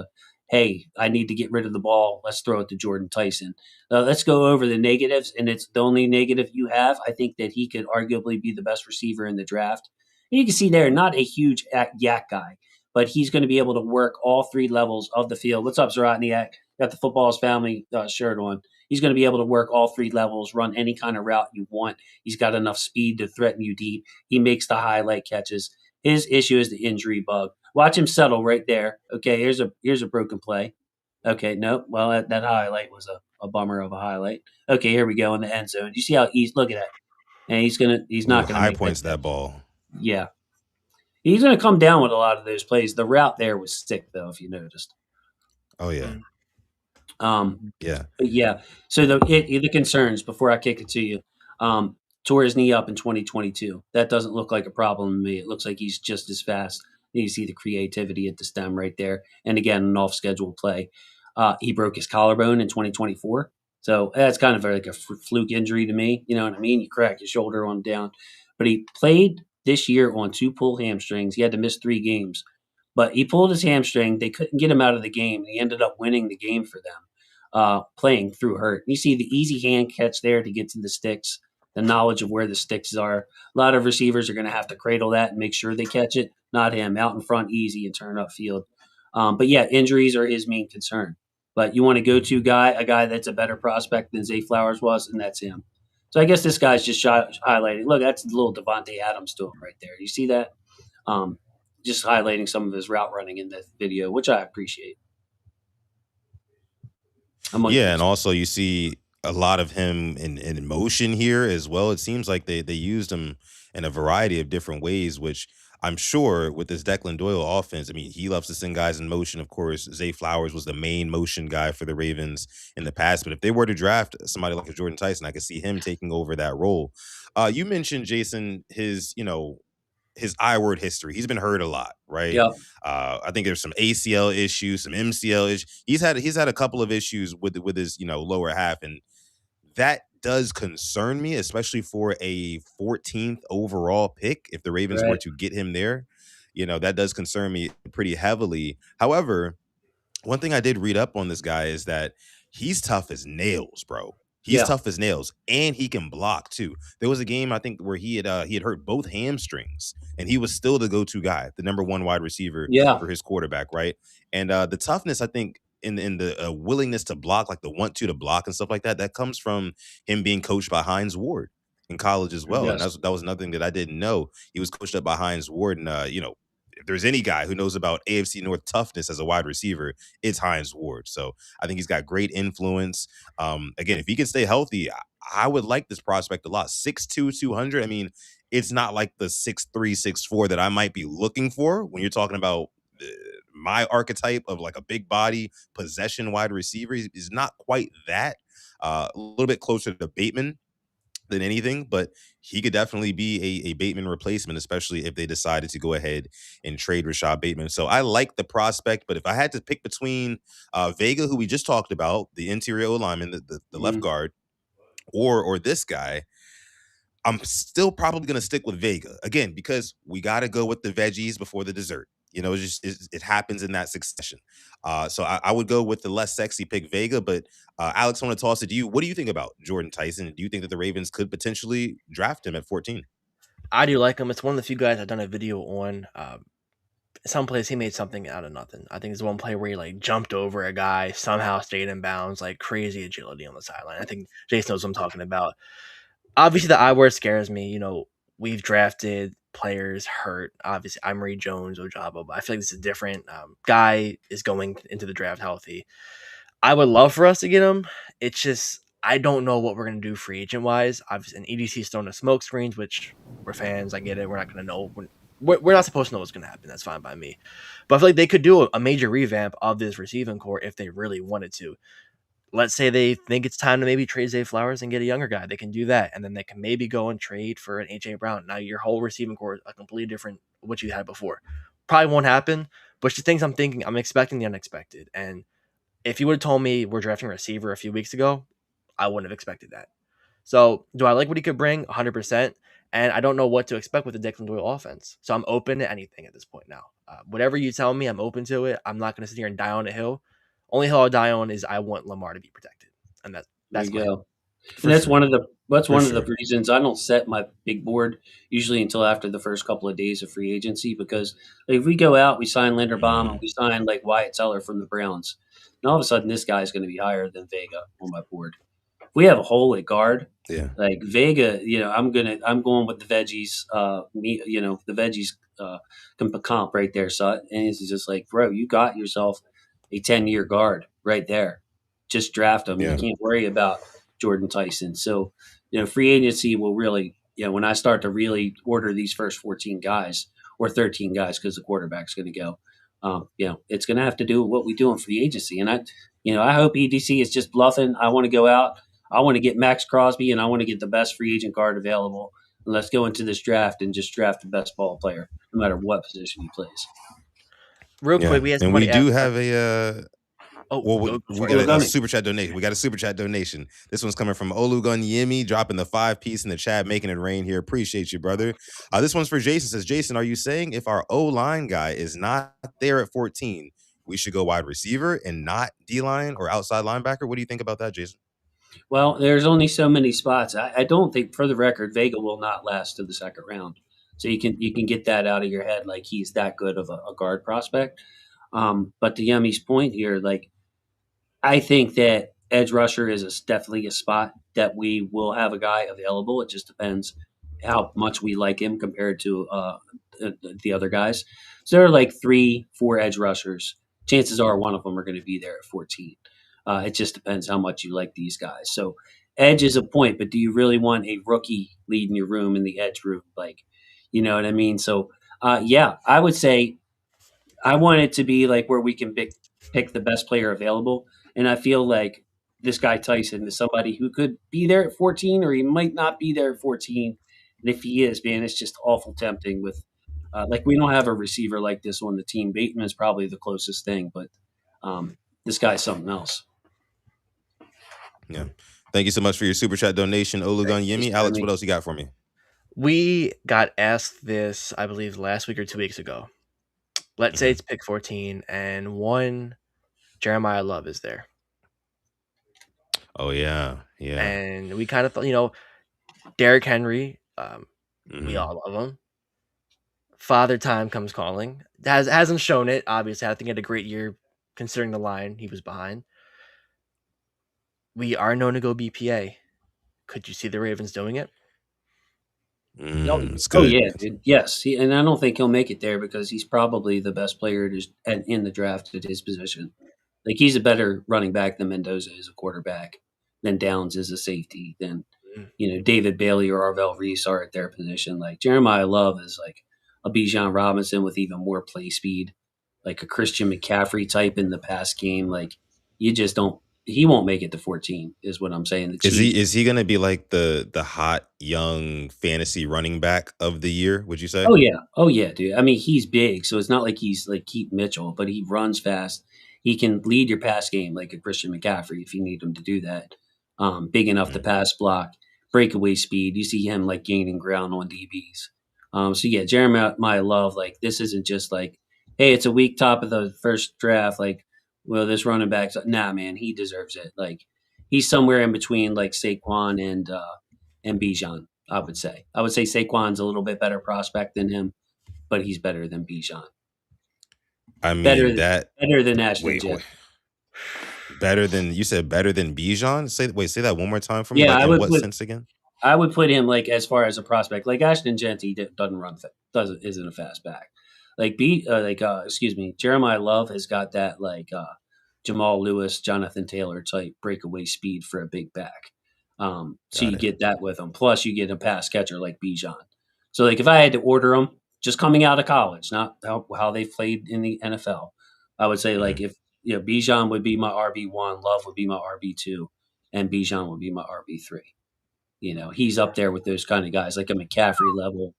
[SPEAKER 3] Hey, I need to get rid of the ball. Let's throw it to Jordyn Tyson. Let's go over the negatives, and it's the only negative you have. I think that he could arguably be the best receiver in the draft. And you can see there, not a huge yak guy, but he's going to be able to work all three levels of the field. What's up, Zaratniak? Got the Football's Family shirt on. He's going to be able to work all three levels, run any kind of route you want. He's got enough speed to threaten you deep. He makes the highlight catches. His issue is the injury bug. Watch him settle right there. Okay, here's a broken play. Okay, nope. Well, that highlight was a bummer of a highlight. Okay, here we go in the end zone. You see how he's look at that, and he's
[SPEAKER 2] Ooh,
[SPEAKER 3] not gonna
[SPEAKER 2] high
[SPEAKER 3] make
[SPEAKER 2] points
[SPEAKER 3] that.
[SPEAKER 2] that ball.
[SPEAKER 3] Yeah, he's gonna come down with a lot of those plays. The route there was sick though, if you noticed.
[SPEAKER 2] Oh yeah. Yeah.
[SPEAKER 3] But yeah, so the concerns before I kick it to you, tore his knee up in 2022. That doesn't look like a problem to me. It looks like he's just as fast. You see the creativity at the stem right there, and again, an off-schedule play. He broke his collarbone in 2024, so that's kind of like a fluke injury to me. You know what I mean? You crack your shoulder on down, but he played this year on 2 pulled hamstrings. He had to miss 3 games, but he pulled his hamstring. They couldn't get him out of the game. He ended up winning the game for them playing through hurt. You see the easy hand catch there to get to the sticks, the knowledge of where the sticks are. A lot of receivers are going to have to cradle that and make sure they catch it. Not him, out in front, easy and turn upfield. But yeah, injuries are his main concern. But you want a go-to guy, a guy that's a better prospect than Zay Flowers was, and that's him. So I guess this guy's just highlighting. Look, that's a little Devontae Adams to him right there. You see that? Just highlighting some of his route running in the video, which I appreciate.
[SPEAKER 2] Yeah, and also you see a lot of him in motion here as well. It seems like they used him in a variety of different ways, which I'm sure with this Declan Doyle offense, I mean, he loves to send guys in motion. Of course, Zay Flowers was the main motion guy for the Ravens in the past. But if they were to draft somebody like a Jordyn Tyson, I could see him taking over that role. You mentioned, Jason, his I-word history. He's been hurt a lot, right?
[SPEAKER 3] Yeah.
[SPEAKER 2] I think there's some ACL issues, some MCL issues. He's had a couple of issues with his lower half, and that does concern me, especially for a 14th overall pick. If the Ravens were to get him there, that does concern me pretty heavily. However, one thing I did read up on this guy is that he's tough as nails, bro. He's tough as nails, and he can block too. There was a game I think where he had hurt both hamstrings, and he was still the go-to guy, the number 1 wide receiver for his quarterback, right? And the toughness, I think, in the willingness to block, like the want to block and stuff like that, that comes from him being coached by Hines Ward in college as well. And
[SPEAKER 3] Yes.
[SPEAKER 2] that was another thing that I didn't know. He was coached up by Hines Ward, and if there's any guy who knows about AFC North toughness as a wide receiver, it's Hines Ward. So I think he's got great influence. Again, if he can stay healthy, I would like this prospect a lot. 6'2", 200. I mean, it's not like the 6'3", 6'4" that I might be looking for when you're talking about my archetype of like a big body possession wide receiver. Is not quite that. A little bit closer to Bateman than anything, but he could definitely be a Bateman replacement, especially if they decided to go ahead and trade Rashad Bateman. So I like the prospect, but if I had to pick between Vega, who we just talked about, the interior O lineman, the left guard, or this guy, I'm still probably going to stick with Vega again, because we got to go with the veggies before the dessert. It happens in that succession. So I would go with the less sexy pick, Vega. But Alex, I want to toss it to you. What do you think about Jordyn Tyson? Do you think that the Ravens could potentially draft him at 14?
[SPEAKER 1] I do like him. It's one of the few guys I've done a video on. Some plays he made something out of nothing. I think there's one play where he like jumped over a guy, somehow stayed in bounds, like crazy agility on the sideline. I think Jason knows what I'm talking about. Obviously, the I word scares me. We've drafted players hurt. Obviously, Emery Jones, Ojabo, but I feel like this is different. Guy is going into the draft healthy. I would love for us to get him. It's just I don't know what we're gonna do free agent wise. Obviously, an EDC is throwing the smoke screens, which we're fans. I get it. We're not gonna know. We're not supposed to know what's gonna happen. That's fine by me. But I feel like they could do a major revamp of this receiving core if they really wanted to. Let's say they think it's time to maybe trade Zay Flowers and get a younger guy. They can do that, and then they can maybe go and trade for an AJ Brown. Now your whole receiving core is a completely different what you had before. Probably won't happen, but just things I'm expecting the unexpected. And if you would have told me we're drafting a receiver a few weeks ago, I wouldn't have expected that. So do I like what he could bring? 100%. And I don't know what to expect with the Declan Doyle offense. So I'm open to anything at this point now. Whatever you tell me, I'm open to it. I'm not going to sit here and die on a hill. Only hill I'll die on is I want Lamar to be protected, and that's
[SPEAKER 3] There you
[SPEAKER 1] my
[SPEAKER 3] go.
[SPEAKER 2] For
[SPEAKER 3] And that's
[SPEAKER 2] sure.
[SPEAKER 3] one of the
[SPEAKER 2] sure.
[SPEAKER 3] reasons I don't set my big board usually until after the first couple of days of free agency, because if we go out, we sign Linderbaum and we sign like Wyatt Teller from the Browns, and all of a sudden this guy is going to be higher than Vega on my board. If we have a hole at guard,
[SPEAKER 2] Yeah.
[SPEAKER 3] like Vega, I'm going with the veggies, the veggies comp right there. So, and it's just like, bro, you got yourself a 10-year guard right there. Just draft him.
[SPEAKER 2] Yeah.
[SPEAKER 3] You can't worry about Jordyn Tyson. So, free agency will really, when I start to really order these first 14 guys or 13 guys, because the quarterback's going to go, it's going to have to do with what we do in free agency. And I hope EDC is just bluffing. I want to go out. I want to get Max Crosby, and I want to get the best free agent guard available. And let's go into this draft and just draft the best ball player, no matter what position he plays.
[SPEAKER 1] Real quick, we have
[SPEAKER 2] and we
[SPEAKER 1] somebody
[SPEAKER 2] do
[SPEAKER 1] ask-
[SPEAKER 2] have a we got a super chat donation. We got a super chat donation. This one's coming from Olugun dropping the 5-piece in the chat, making it rain here. Appreciate you, brother. This one's for Jason. Says, Jason, are you saying if our O-line guy is not there at 14, we should go wide receiver and not D-line or outside linebacker? What do you think about that, Jason?
[SPEAKER 3] Well, there's only so many spots. I don't think, for the record, Vega will not last to the second round. So you can get that out of your head, like he's that good of a guard prospect. But to Yummy's point here, like, I think that edge rusher is definitely a spot that we will have a guy available. It just depends how much we like him compared to the other guys. So there are like 3-4 edge rushers. Chances are one of them are going to be there at 14. It just depends how much you like these guys. So edge is a point, but do you really want a rookie leading your room in the edge room? Like, you know what I mean? So, I would say I want it to be like where we can pick the best player available. And I feel like this guy Tyson is somebody who could be there at 14, or he might not be there at 14. And if he is, man, it's just awful tempting with like, we don't have a receiver like this on the team. Bateman is probably the closest thing, but this guy's something else.
[SPEAKER 2] Yeah. Thank you so much for your super chat donation, Olugun Yemi. Alex, what else you got for me?
[SPEAKER 1] We got asked this, I believe, last week or 2 weeks ago. Let's say it's pick 14 and one Jeremiah Love is there.
[SPEAKER 2] Oh, yeah. Yeah.
[SPEAKER 1] And we kind of thought, Derrick Henry, we all love him. Father Time comes calling. Hasn't shown it, obviously. I think he had a great year considering the line he was behind. We are known to go BPA. Could you see the Ravens doing it?
[SPEAKER 2] It's
[SPEAKER 3] Oh
[SPEAKER 2] good.
[SPEAKER 3] yeah, dude. Yes, and I don't think he'll make it there because he's probably the best player in the draft at his position. Like he's a better running back than Mendoza is a quarterback, than Downs is a safety, than David Bailey or Arvell Reese are at their position. Like Jeremiah Love is like a Bijan Robinson with even more play speed, like a Christian McCaffrey type in the pass game. Like you just don't. He won't make it to 14, is what I'm saying. The Chiefs.
[SPEAKER 2] Is he gonna be like the hot young fantasy running back of the year? Would you say?
[SPEAKER 3] Oh yeah, dude. I mean, he's big, so it's not like he's like Keith Mitchell, but he runs fast. He can lead your pass game like a Christian McCaffrey if you need him to do that. Big enough to pass block, breakaway speed. You see him like gaining ground on DBs. So yeah, Jeremiah Love, like this isn't just like, hey, it's a weak top of the first draft. Like, well, this running back's nah, man, he deserves it. Like, he's somewhere in between like Saquon and Bijan. I would say Saquon's a little bit better prospect than him, but he's better than Bijan.
[SPEAKER 2] I mean
[SPEAKER 3] Better
[SPEAKER 2] that.
[SPEAKER 3] than Ashton
[SPEAKER 2] Wait,
[SPEAKER 3] Jett.
[SPEAKER 2] better than you said? Better than Bijan? Say that one more time for me.
[SPEAKER 3] Yeah,
[SPEAKER 2] Like in what sense again?
[SPEAKER 3] I would put him like as far as a prospect, like Ashton Genty doesn't run, isn't a fast back. Like Jeremiah Love has got that like Jamal Lewis, Jonathan Taylor type breakaway speed for a big back. So you get that with him. Plus, you get a pass catcher like Bijan. So like if I had to order them, just coming out of college, not how they played in the NFL, I would say like if Bijan would be my RB1, Love would be my RB2, and Bijan would be my RB3. He's up there with those kind of guys, like a McCaffrey level.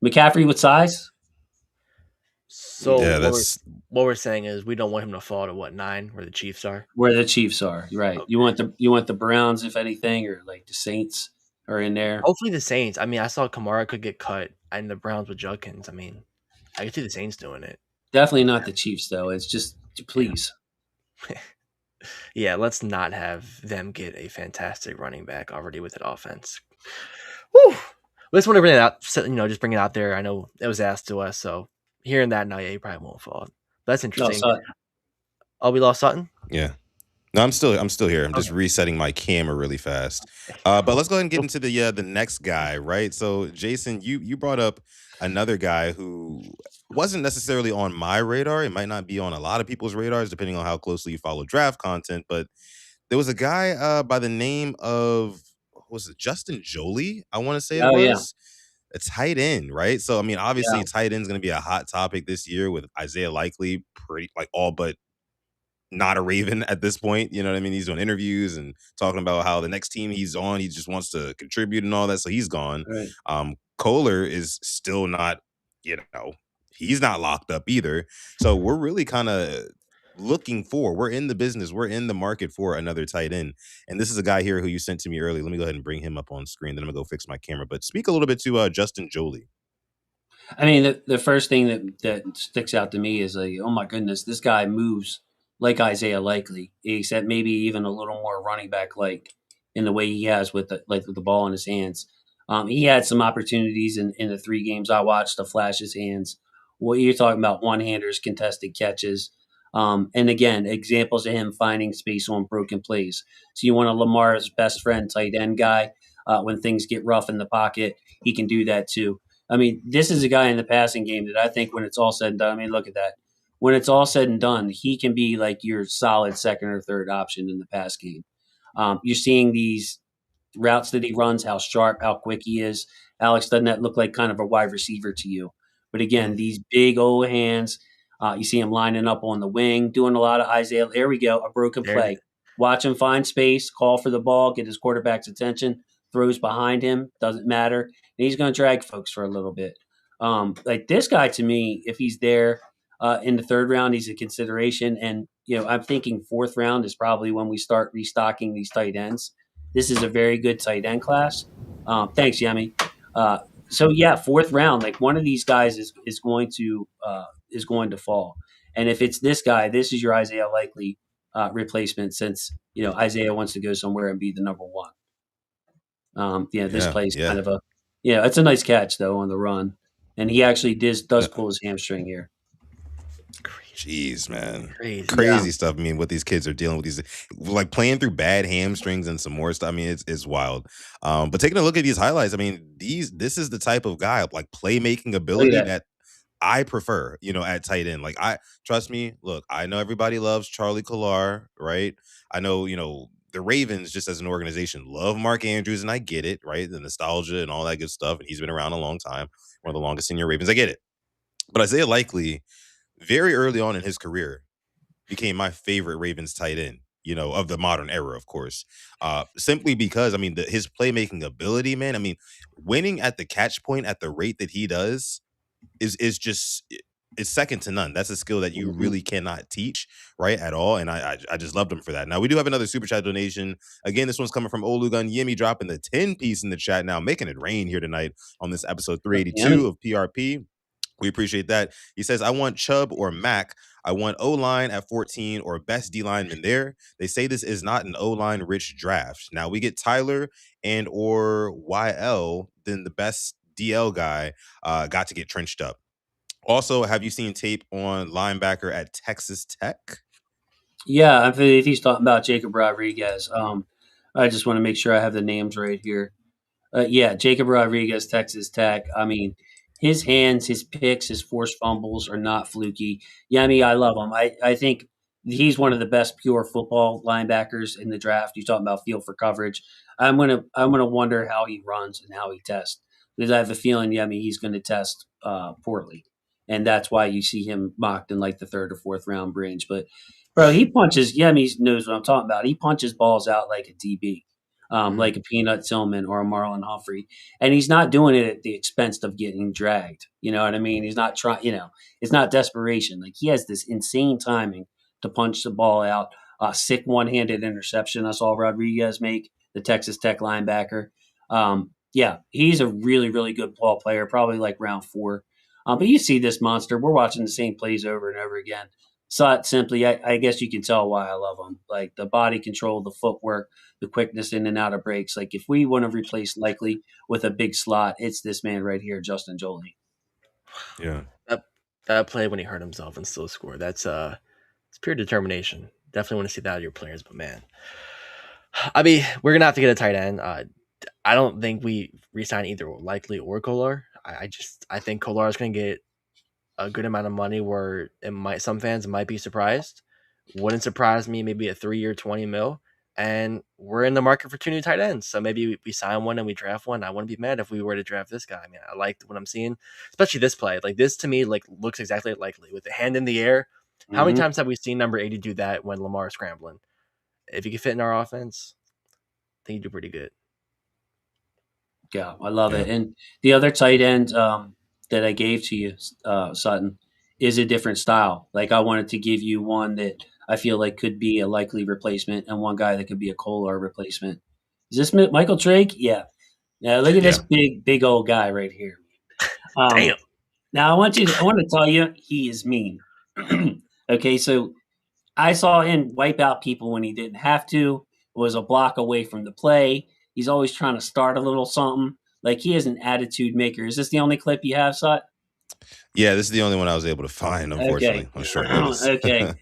[SPEAKER 3] McCaffrey with size.
[SPEAKER 1] So
[SPEAKER 2] Yeah,
[SPEAKER 1] what we're saying is we don't want him to fall to what 9, where the Chiefs are.
[SPEAKER 3] Where the Chiefs are, right? Okay. You want the Browns, if anything, or like the Saints are in there.
[SPEAKER 1] Hopefully the Saints. I mean, I saw Kamara could get cut, and the Browns with Judkins. I mean, I could see the Saints doing it.
[SPEAKER 3] Definitely not the Chiefs, though. It's just please.
[SPEAKER 1] Yeah, let's not have them get a fantastic running back already with that offense. Woo! I just want to bring it out, just bring it out there. I know it was asked to us, so hearing that now, yeah, you probably won't fall. That's interesting. Oh, we lost Sutton?
[SPEAKER 2] Yeah. No, I'm still here. I'm just resetting my camera really fast. But let's go ahead and get into the next guy, right? So, Jason, you brought up another guy who wasn't necessarily on my radar. It might not be on a lot of people's radars, depending on how closely you follow draft content. But there was a guy by the name of, what was it, Justin Joly? I want to say it was. Yeah. A tight end, right? So, I mean, obviously, tight end is going to be a hot topic this year with Isaiah Likely pretty like all but not a Raven at this point. You know what I mean? He's doing interviews and talking about how the next team he's on, he just wants to contribute and all that. So he's gone. Right. Kohler is still not, he's not locked up either. So we're really kind of we're in the business, we're in the market for another tight end. And this is a guy here who you sent to me early. Let me go ahead and bring him up on screen. Then I'm gonna go fix my camera. But speak a little bit to Justin Joly.
[SPEAKER 3] I mean, the first thing that sticks out to me is like, oh my goodness, this guy moves like Isaiah Likely, except maybe even a little more running back like in the way he has with the ball in his hands. He had some opportunities in the 3 games I watched to flash his hands. What you're talking about, one-handers, contested catches. And again, examples of him finding space on broken plays. So you want a Lamar's best friend tight end guy. When things get rough in the pocket, he can do that too. I mean, this is a guy in the passing game that I think when it's all said and done, I mean, look at that. When it's all said and done, he can be like your solid second or third option in the pass game. You're seeing these routes that he runs, how sharp, how quick he is. Alex, doesn't that look like kind of a wide receiver to you? But again, these big old hands, you see him lining up on the wing, doing a lot of Isaiah. There we go, a broken play. Watch him find space, call for the ball, get his quarterback's attention, throws behind him, doesn't matter. And he's going to drag folks for a little bit. Like this guy, to me, if he's there in the 3rd round, he's a consideration. And, I'm thinking 4th round is probably when we start restocking these tight ends. This is a very good tight end class. Thanks, Yemi. So yeah, 4th round, like one of these guys is going to fall. And if it's this guy, this is your Isaiah Likely replacement, since Isaiah wants to go somewhere and be the number 1. This plays kind of it's a nice catch though on the run, and he actually does pull his hamstring here.
[SPEAKER 2] Jeez, man.
[SPEAKER 1] Crazy.
[SPEAKER 2] Crazy stuff. I mean, what these kids are dealing with, these like playing through bad hamstrings and some more stuff. I mean, it's wild. But taking a look at these highlights, I mean, this is the type of guy, like playmaking ability that I prefer, at tight end. Like, trust me, look, I know everybody loves Charlie Kolar, right? I know, the Ravens, just as an organization, love Mark Andrews, and I get it, right? The nostalgia and all that good stuff. And he's been around a long time, one of the longest senior Ravens. I get it. But Isaiah Likely, very early on in his career, became my favorite Ravens tight end, of the modern era, of course. Simply because, I mean, his playmaking ability, man, I mean, winning at the catch point at the rate that he does is just it's second to none. That's a skill that you really cannot teach, right, at all. And I just loved him for that. Now, we do have another super chat donation. Again, this one's coming from Olugun Yemi, dropping the 10-piece in the chat now, making it rain here tonight on this episode 382 of PRP. We appreciate that. He says, I want Chubb or Mac. I want O-line at 14 or best D-lineman there. They say this is not an O-line rich draft. Now we get Tyler and or YL, then the best DL guy got to get trenched up. Also, have you seen tape on linebacker at Texas Tech?
[SPEAKER 3] Yeah, if he's talking about Jacob Rodriguez, I just want to make sure I have the names right here. Yeah, Jacob Rodriguez, Texas Tech. I mean, his hands, his picks, his forced fumbles are not fluky. Yeah, I mean, I love him. I think he's one of the best pure football linebackers in the draft. You talking about feel for coverage. I'm gonna wonder how he runs and how he tests, because I have a feeling, yeah, I mean, he's going to test poorly, and that's why you see him mocked in like the 3rd or 4th round range. But bro, he punches. Yeah, I mean, he knows what I'm talking about. He punches balls out like a DB. Like a Peanut Tillman or a Marlon Humphrey. And he's not doing it at the expense of getting dragged. You know what I mean? He's not trying, it's not desperation. Like, he has this insane timing to punch the ball out. Sick one-handed interception I saw Rodriguez make, the Texas Tech linebacker. Yeah, he's a really, really good ball player, probably like round 4. But you see this monster. We're watching the same plays over and over again. So simply, I guess you can tell why I love him. Like the body control, the footwork, the quickness in and out of breaks. Like if we want to replace Likely with a big slot, it's this man right here, Justin Joly.
[SPEAKER 2] Yeah.
[SPEAKER 1] That play when he hurt himself and still scored. That's it's pure determination. Definitely want to see that out of your players, but man. I mean, we're gonna have to get a tight end. I don't think we resign either Likely or Kolar. I think Kolar is gonna get a good amount of money where some fans might be surprised. Wouldn't surprise me, maybe a 3-year, 20 mil. And we're in the market for 2 new tight ends. So maybe we sign one and we draft one. I wouldn't be mad if we were to draft this guy. I mean, I liked what I'm seeing, especially this play. Like this to me, like looks exactly like Likely with the hand in the air. How many times have we seen number 80 do that when Lamar is scrambling? If he could fit in our offense, I think he'd do pretty good.
[SPEAKER 3] Yeah, I love it. And the other tight end that I gave to you, Sutton, is a different style. Like I wanted to give you one that I feel like could be a Likely replacement and one guy that could be a Kolar replacement. Is this Michael Trigg? Yeah. Now look at this big old guy right here.
[SPEAKER 1] Damn.
[SPEAKER 3] Now I want to tell you, he is mean. Okay, so I saw him wipe out people when he didn't have to. Was a block away from the play. He's always trying to start a little something. Like he is an attitude maker. Is this the only clip you have, Sut?
[SPEAKER 2] Yeah, this is the only one I was able to find, unfortunately, on short notice.
[SPEAKER 3] Okay.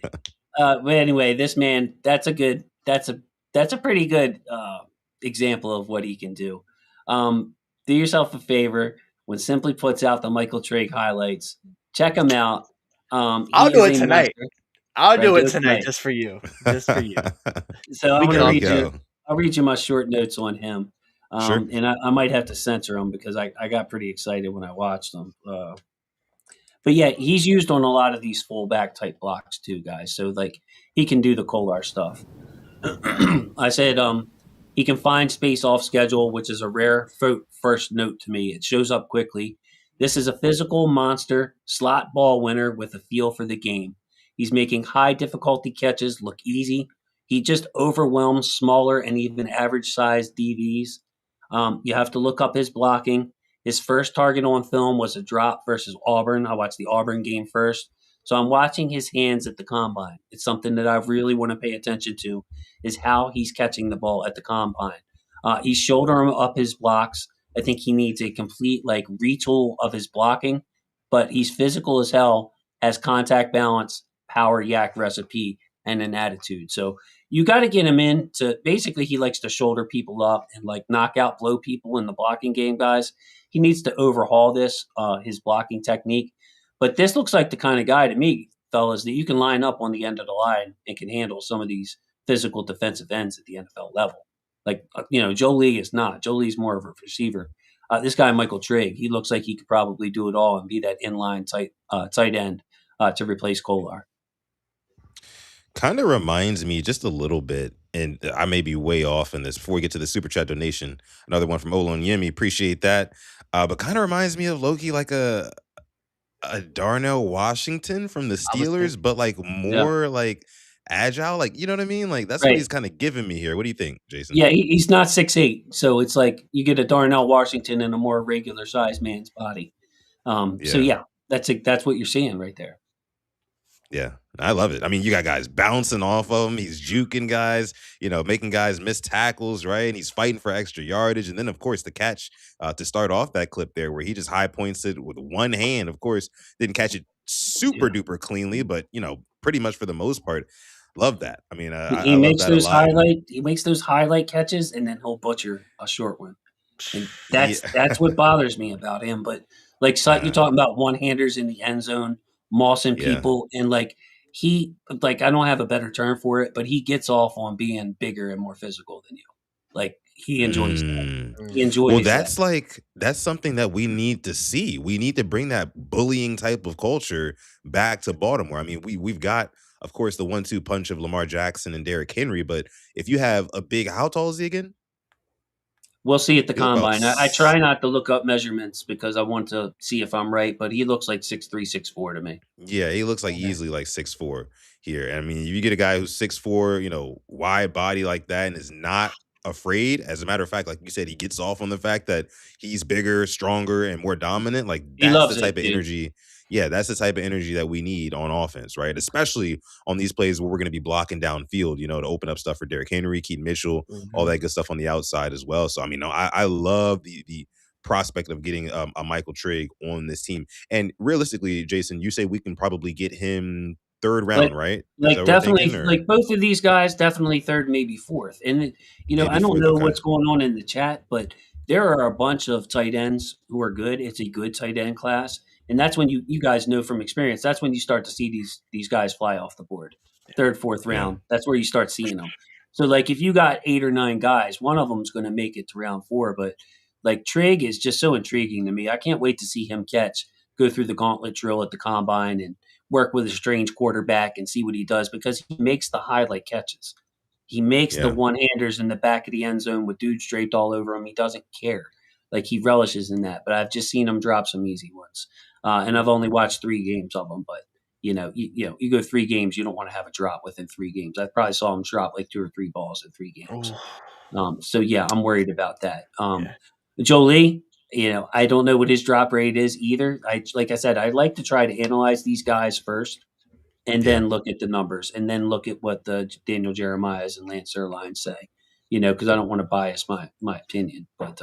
[SPEAKER 3] But anyway, this man, that's a pretty good example of what he can do. Do yourself a favor. When Simply puts out the Michael Trigg highlights, check him out.
[SPEAKER 1] I'll do it tonight. I'll do it tonight just for you. Just for you.
[SPEAKER 3] So I'm going to read you. I'll read you my short notes on him.
[SPEAKER 2] Sure.
[SPEAKER 3] And I might have to censor him because I got pretty excited when I watched them. But yeah, he's used on a lot of these fullback type blocks too, guys. So like he can do the Kolar stuff. I said he can find space off schedule, which is a rare first note to me. It shows up quickly. This is a physical monster, slot ball winner with a feel for the game. He's making high difficulty catches look easy. He just overwhelms smaller and even average sized DBs. You have to look up his blocking. His first target on film was a drop versus Auburn. I watched the Auburn game first. So I'm watching his hands at the combine. It's something that I really want to pay attention to, is how he's catching the ball at the combine. He's shouldering up his blocks. I think he needs a complete retool of his blocking, but he's physical as hell. has contact balance, power, yak recipe, and an attitude. So you got to get him in to basically he likes to shoulder people up and like knock out, blow people in the blocking game, guys. He needs to overhaul his blocking technique. But this looks like the kind of guy to me, fellas, that you can line up on the end of the line and can handle some of these physical defensive ends at the NFL level. Like, Joly is not. Joly's more of a receiver. This guy, Michael Trigg, he looks like he could probably do it all and be that inline tight end to replace Kolar.
[SPEAKER 2] Kind of reminds me just a little bit, and I may be way off in this before we get to the super chat donation. Another one from Olonyemi, appreciate that. But kind of reminds me of Loki like a Darnell Washington from the Steelers, but like more like agile, like you know what I mean? Like that's what he's kind of giving me here. What do you think, Jason?
[SPEAKER 3] Yeah, he's not 6'8", so it's like you get a Darnell Washington in a more regular sized man's body. So yeah, that's what you're seeing right there.
[SPEAKER 2] Yeah, I love it. I mean, you got guys bouncing off of him. He's juking guys, making guys miss tackles, right? And he's fighting for extra yardage. And then, of course, the catch to start off that clip there where he just high points it with one hand. Of course, didn't catch it super duper cleanly, but, pretty much for the most part. Love that. I mean,
[SPEAKER 3] he makes those highlight catches, and then he'll butcher a short one. And that's what bothers me about him. But like you're talking about one-handers in the end zone, mossing people, and I don't have a better term for it, but he gets off on being bigger and more physical than you. Like he enjoys that. He enjoys.
[SPEAKER 2] Well, that's something that we need to see. We need to bring that bullying type of culture back to Baltimore. I mean, we've got, of course, the 1-2 punch of Lamar Jackson and Derrick Henry, but if you have a big, how tall is he again?
[SPEAKER 3] We'll see at the combine. I try not to look up measurements because I want to see if I'm right, but he looks like 6'3", 6'4" to me.
[SPEAKER 2] Yeah, he looks like easily like 6'4" here. I mean, you get a guy who's 6'4", wide body like that and is not afraid. As a matter of fact, like you said, he gets off on the fact that he's bigger, stronger, and more dominant. Like that's the type of energy. Yeah, that's the type of energy that we need on offense, right? Especially on these plays where we're going to be blocking downfield, to open up stuff for Derrick Henry, Keaton Mitchell, all that good stuff on the outside as well. So, I mean, I love the prospect of getting a Michael Trigg on this team. And realistically, Jason, you say we can probably get him third round, right?
[SPEAKER 3] Like definitely, like both of these guys, definitely third, maybe fourth. And, I don't know what's going on in the chat, but there are a bunch of tight ends who are good. It's a good tight end class. And that's when you guys know from experience, that's when you start to see these guys fly off the board. Third, fourth round. That's where you start seeing them. So like if you got 8 or 9 guys, one of them's going to make it to round 4. But like Trigg is just so intriguing to me. I can't wait to see him go through the gauntlet drill at the combine and work with a strange quarterback and see what he does because he makes the highlight catches. He makes the one-handers in the back of the end zone with dudes draped all over him. He doesn't care. Like he relishes in that. But I've just seen him drop some easy ones. And I've only watched 3 games of them, but you go 3 games, you don't want to have a drop within 3 games. I probably saw him drop like 2 or 3 balls in 3 games. So yeah, I'm worried about that. Joly, I don't know what his drop rate is either. Like I said, I like to try to analyze these guys first and then look at the numbers and then look at what the Daniel Jeremiah's and Lance Zierlein say, because I don't want to bias my opinion, but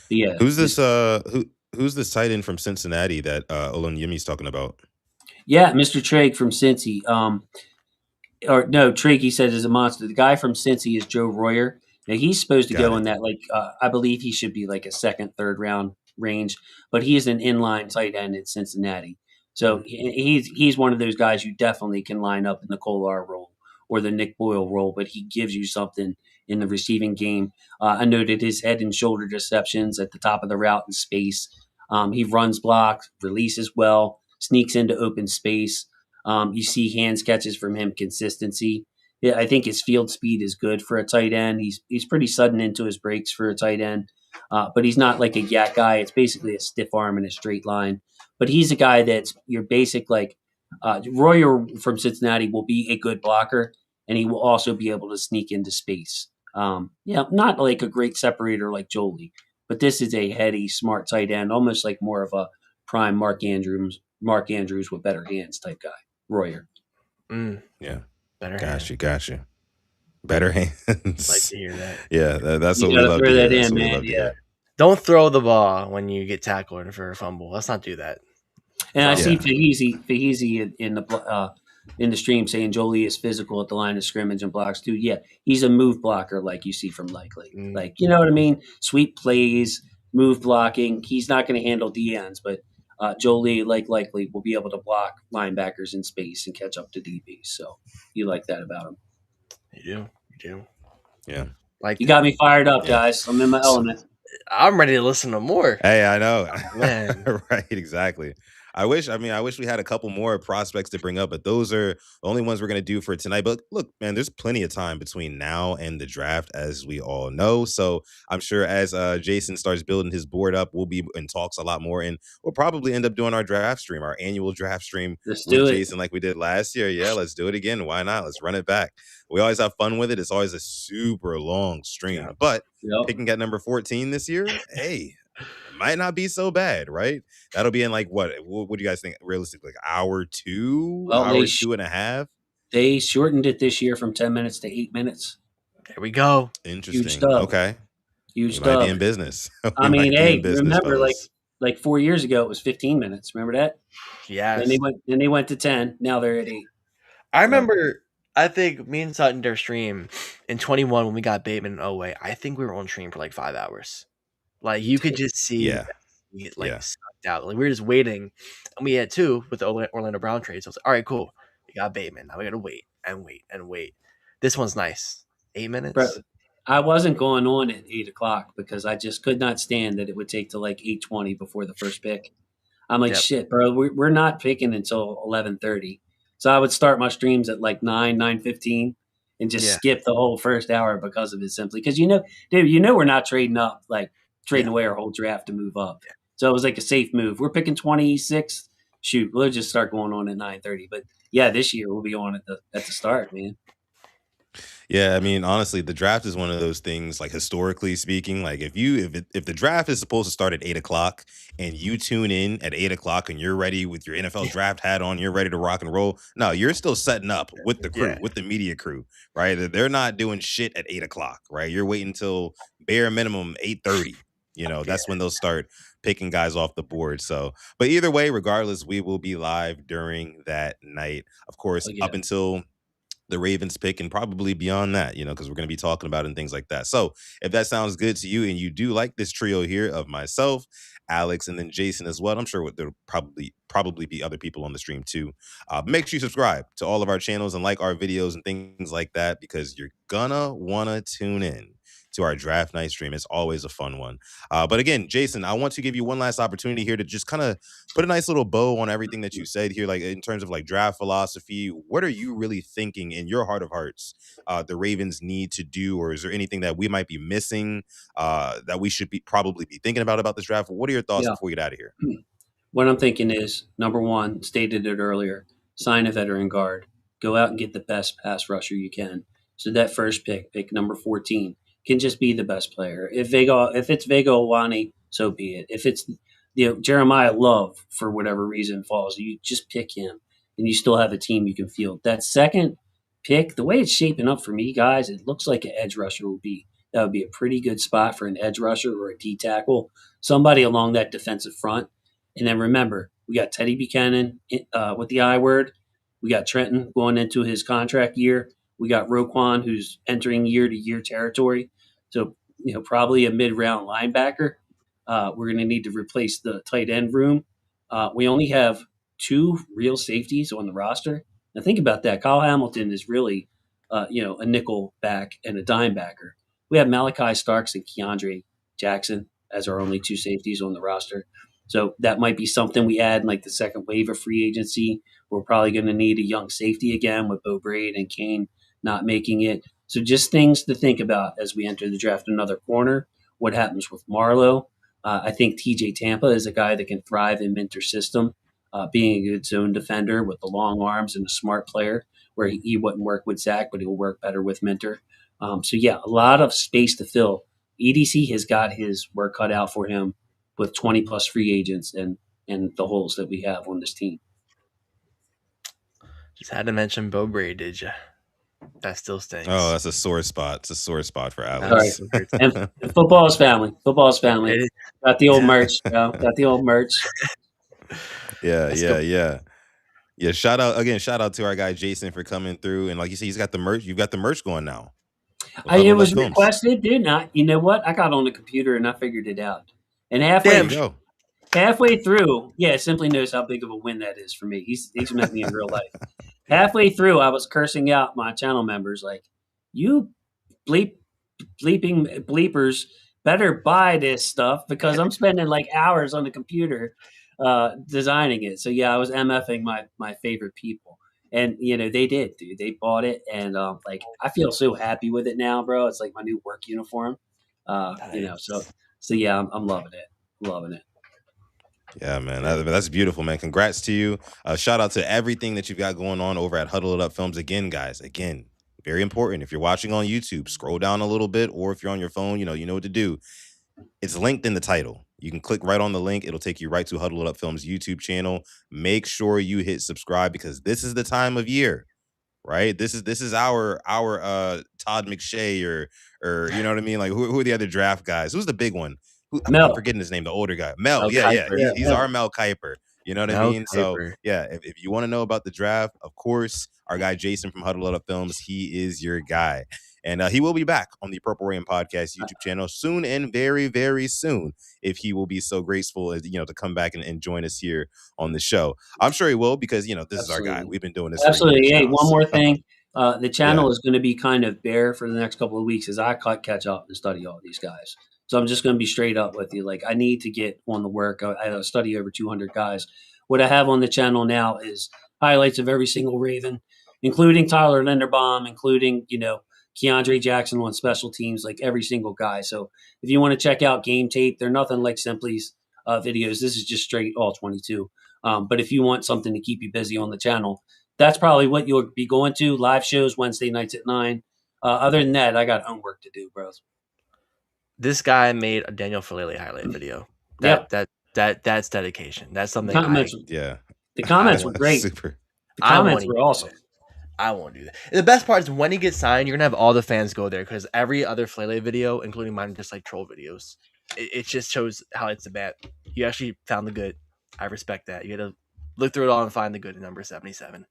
[SPEAKER 3] yeah.
[SPEAKER 2] Who's this, Who's this tight end from Cincinnati that Olonyemi's talking about?
[SPEAKER 3] Yeah, Mr. Trigg from Cincy. Or no, Trigg, he said, is a monster. The guy from Cincy is Joe Royer. Now, he's supposed to go in that, I believe he should be like a second, third round range, but he is an inline tight end at Cincinnati. So he's one of those guys you definitely can line up in the Kolar role or the Nick Boyle role, but he gives you something in the receiving game. I noted his head and shoulder deceptions at the top of the route in space. He runs blocks, releases well, sneaks into open space. You see hands catches from him, consistency. Yeah, I think his field speed is good for a tight end. He's pretty sudden into his breaks for a tight end, but he's not like a yak guy. It's basically a stiff arm in a straight line. But he's a guy that's your basic Royer from Cincinnati will be a good blocker, and he will also be able to sneak into space. Not like a great separator like Joly, but this is a heady, smart tight end, almost like more of a prime Mark Andrews with better hands type guy. Royer.
[SPEAKER 2] Yeah.
[SPEAKER 1] Better
[SPEAKER 2] Got you. Better hands.
[SPEAKER 1] Like to hear that.
[SPEAKER 2] Yeah, that's what we love to hear.
[SPEAKER 3] That's what we love to hear.
[SPEAKER 1] Don't throw the ball when you get tackled for a fumble. Let's not do that.
[SPEAKER 3] And I see
[SPEAKER 2] Yeah.
[SPEAKER 3] Fahisi in the stream saying Joly is physical at the line of scrimmage and blocks too. Yeah, he's a move blocker like you see from Likely. Like, you know what I mean? Sweep plays, move blocking. He's not going to handle DNs, but Joly, like Likely, will be able to block linebackers in space and catch up to DBs. So you like that about him.
[SPEAKER 1] You do.
[SPEAKER 2] Yeah.
[SPEAKER 1] Like
[SPEAKER 3] You got me fired up, guys. I'm in my element.
[SPEAKER 1] I'm ready to listen to more.
[SPEAKER 2] Hey, I know.
[SPEAKER 1] Man.
[SPEAKER 2] Right, exactly. I wish we had a couple more prospects to bring up, but those are the only ones we're going to do for tonight. But look, man, there's plenty of time between now and the draft, as we all know. So I'm sure as Jason starts building his board up, we'll be in talks a lot more, and we'll probably end up doing our draft stream, our annual draft stream
[SPEAKER 3] Let's
[SPEAKER 2] with
[SPEAKER 3] do it.
[SPEAKER 2] Jason like we did last year. Yeah, let's do it again. Why not? Let's run it back. We always have fun with it. It's always a super long stream, but picking at number 14 this year, hey, might not be so bad, right? That'll be in like what do you guys think realistically? Like hour 2,
[SPEAKER 3] Well,
[SPEAKER 2] hour 2.5?
[SPEAKER 3] They shortened it this year from 10 minutes to 8 minutes.
[SPEAKER 1] There we go.
[SPEAKER 2] Interesting.
[SPEAKER 3] Huge dub.
[SPEAKER 2] Okay.
[SPEAKER 3] Huge
[SPEAKER 2] Might be
[SPEAKER 3] dub.
[SPEAKER 2] in business.
[SPEAKER 3] I mean, hey, remember like 4 years ago it was 15 minutes. Remember that?
[SPEAKER 1] Yes.
[SPEAKER 3] Then they went to 10. Now they're at 8.
[SPEAKER 1] I remember. I think me and Sutton did stream in 21 when we got Bateman and Oway. I think we were on stream for like 5 hours. Like you could just see, sucked out. Like we were just waiting, and we had 2 with the Orlando Brown trade. So I was like, all right, cool. We got Bateman. Now we got to wait and wait and wait. This one's nice. 8 minutes.
[SPEAKER 3] Bro, I wasn't going on at 8 o'clock because I just could not stand that it would take to like 8:20 before the first pick. I'm like, shit, bro. We're not picking until 11:30. So I would start my streams at like 9:15, and just skip the whole first hour because of it, simply because we're not trading up, like trading away our whole draft to move up. So it was like a safe move. We're picking 26. Shoot, we'll just start going on at 9:30. But yeah, this year we'll be on at the start, man.
[SPEAKER 2] Yeah, I mean, honestly, the draft is one of those things, like historically speaking, like if the draft is supposed to start at 8 o'clock and you tune in at 8 o'clock and you're ready with your NFL draft hat on, you're ready to rock and roll. No, you're still setting up with the crew, with the media crew, right? They're not doing shit at 8 o'clock, right? You're waiting until bare minimum 8:30. That's when they'll start picking guys off the board. So, but either way, regardless, we will be live during that night, of course, up until the Ravens pick and probably beyond that, because we're going to be talking about it and things like that. So if that sounds good to you and you do like this trio here of myself, Alex, and then Jason as well, I'm sure there'll probably be other people on the stream too. Make sure you subscribe to all of our channels and like our videos and things like that, because you're gonna want to tune in to our draft night stream. It's always a fun one. But again, Jason, I want to give you one last opportunity here to just kind of put a nice little bow on everything that you said here, like in terms of like draft philosophy. What are you really thinking in your heart of hearts the Ravens need to do, or is there anything that we might be missing that we should probably be thinking about this draft? What are your thoughts before we get out of here?
[SPEAKER 3] What I'm thinking is, number one, stated it earlier, sign a veteran guard. Go out and get the best pass rusher you can. So that first pick number 14, can just be the best player. If it's Vega Ioane, so be it. If it's Jeremiah Love, for whatever reason, falls, you just pick him, and you still have a team you can field. That second pick, the way it's shaping up for me, guys, it looks like an edge rusher would be a pretty good spot for an edge rusher or a D tackle, somebody along that defensive front. And then remember, we got Teddy Buchanan with the I word. We got Trenton going into his contract year. We got Roquan, who's entering year-to-year territory. So, probably a mid-round linebacker. We're going to need to replace the tight end room. We only have 2 real safeties on the roster. Now, think about that. Kyle Hamilton is really, a nickel back and a dime backer. We have Malachi Starks and Keandre Jackson as our only 2 safeties on the roster. So that might be something we add in like the second wave of free agency. We're probably going to need a young safety again with Bo Braid and Kane not making it. So just things to think about as we enter the draft. Another corner, what happens with Marlowe? I think TJ Tampa is a guy that can thrive in Minter's system, being a good zone defender with the long arms and a smart player, where he wouldn't work with Zach, but he'll work better with Minter. So yeah, a lot of space to fill. EDC has got his work cut out for him with 20 plus free agents and the holes that we have on this team.
[SPEAKER 1] Just had to mention Bo Braid, did you? That still stinks.
[SPEAKER 2] Oh, that's a sore spot. It's a sore spot for Alex.
[SPEAKER 3] And football's family. Football's family. Got the old merch. Got the old merch.
[SPEAKER 2] Yeah, shout out to our guy Jason for coming through, and like you said, he's got the merch. You've got the merch going now.
[SPEAKER 3] It was requested, dude. You know what? I got on the computer and I figured it out. And halfway through, yeah, Simply knows how big of a win that is for me. He's met me in real life. Halfway through, I was cursing out my channel members like, "You bleepers better buy this stuff because I'm spending like hours on the computer designing it." So yeah, I was MFing my favorite people. And they did, dude. They bought it, and like I feel so happy with it now, bro. It's like my new work uniform. So yeah, I'm loving it. Loving it.
[SPEAKER 2] Yeah, man, that's beautiful, man. Congrats to you. Shout out to everything that you've got going on over at Huddle It Up Films. Again, guys, very important. If you're watching on YouTube, scroll down a little bit, or if you're on your phone, you know what to do. It's linked in the title. You can click right on the link. It'll take you right to Huddle It Up Films YouTube channel. Make sure you hit subscribe because this is the time of year, right? This is our Todd McShay or you know what I mean? Like who are the other draft guys? Who's the big one? I'm forgetting his name, the older guy. Mel. He's our Mel Kiper. You know what I mean? Kiper. So yeah, if you want to know about the draft, of course, our guy Jason from Huddle It Up Films, he is your guy. And he will be back on the Purple Rain Podcast YouTube channel soon and very, very soon, if he will be so graceful as to come back and join us here on the show. I'm sure he will because this is our guy. We've been doing this.
[SPEAKER 3] Absolutely. Hey, one more thing. The channel is going to be kind of bare for the next couple of weeks as I catch up and study all these guys. So I'm just going to be straight up with you. Like I need to get on the work. I study over 200 guys. What I have on the channel now is highlights of every single Raven, including Tyler Linderbaum, including Keandre Jackson on special teams, like every single guy. So if you want to check out game tape, they're nothing like Simply's videos. This is just straight all 22. But if you want something to keep you busy on the channel, that's probably what you'll be going to. Live shows Wednesday nights at 9. Other than that, I got homework to do, bros.
[SPEAKER 1] This guy made a Daniel Falele highlight video. That's dedication. That's something.
[SPEAKER 3] The comments were great. The comments were awesome.
[SPEAKER 1] I won't do that. The best part is when he gets signed, you're gonna have all the fans go there because every other Falele video, including mine, are just like troll videos. It just shows how it's a bat. You actually found the good. I respect that. You got to look through it all and find the good in number 77.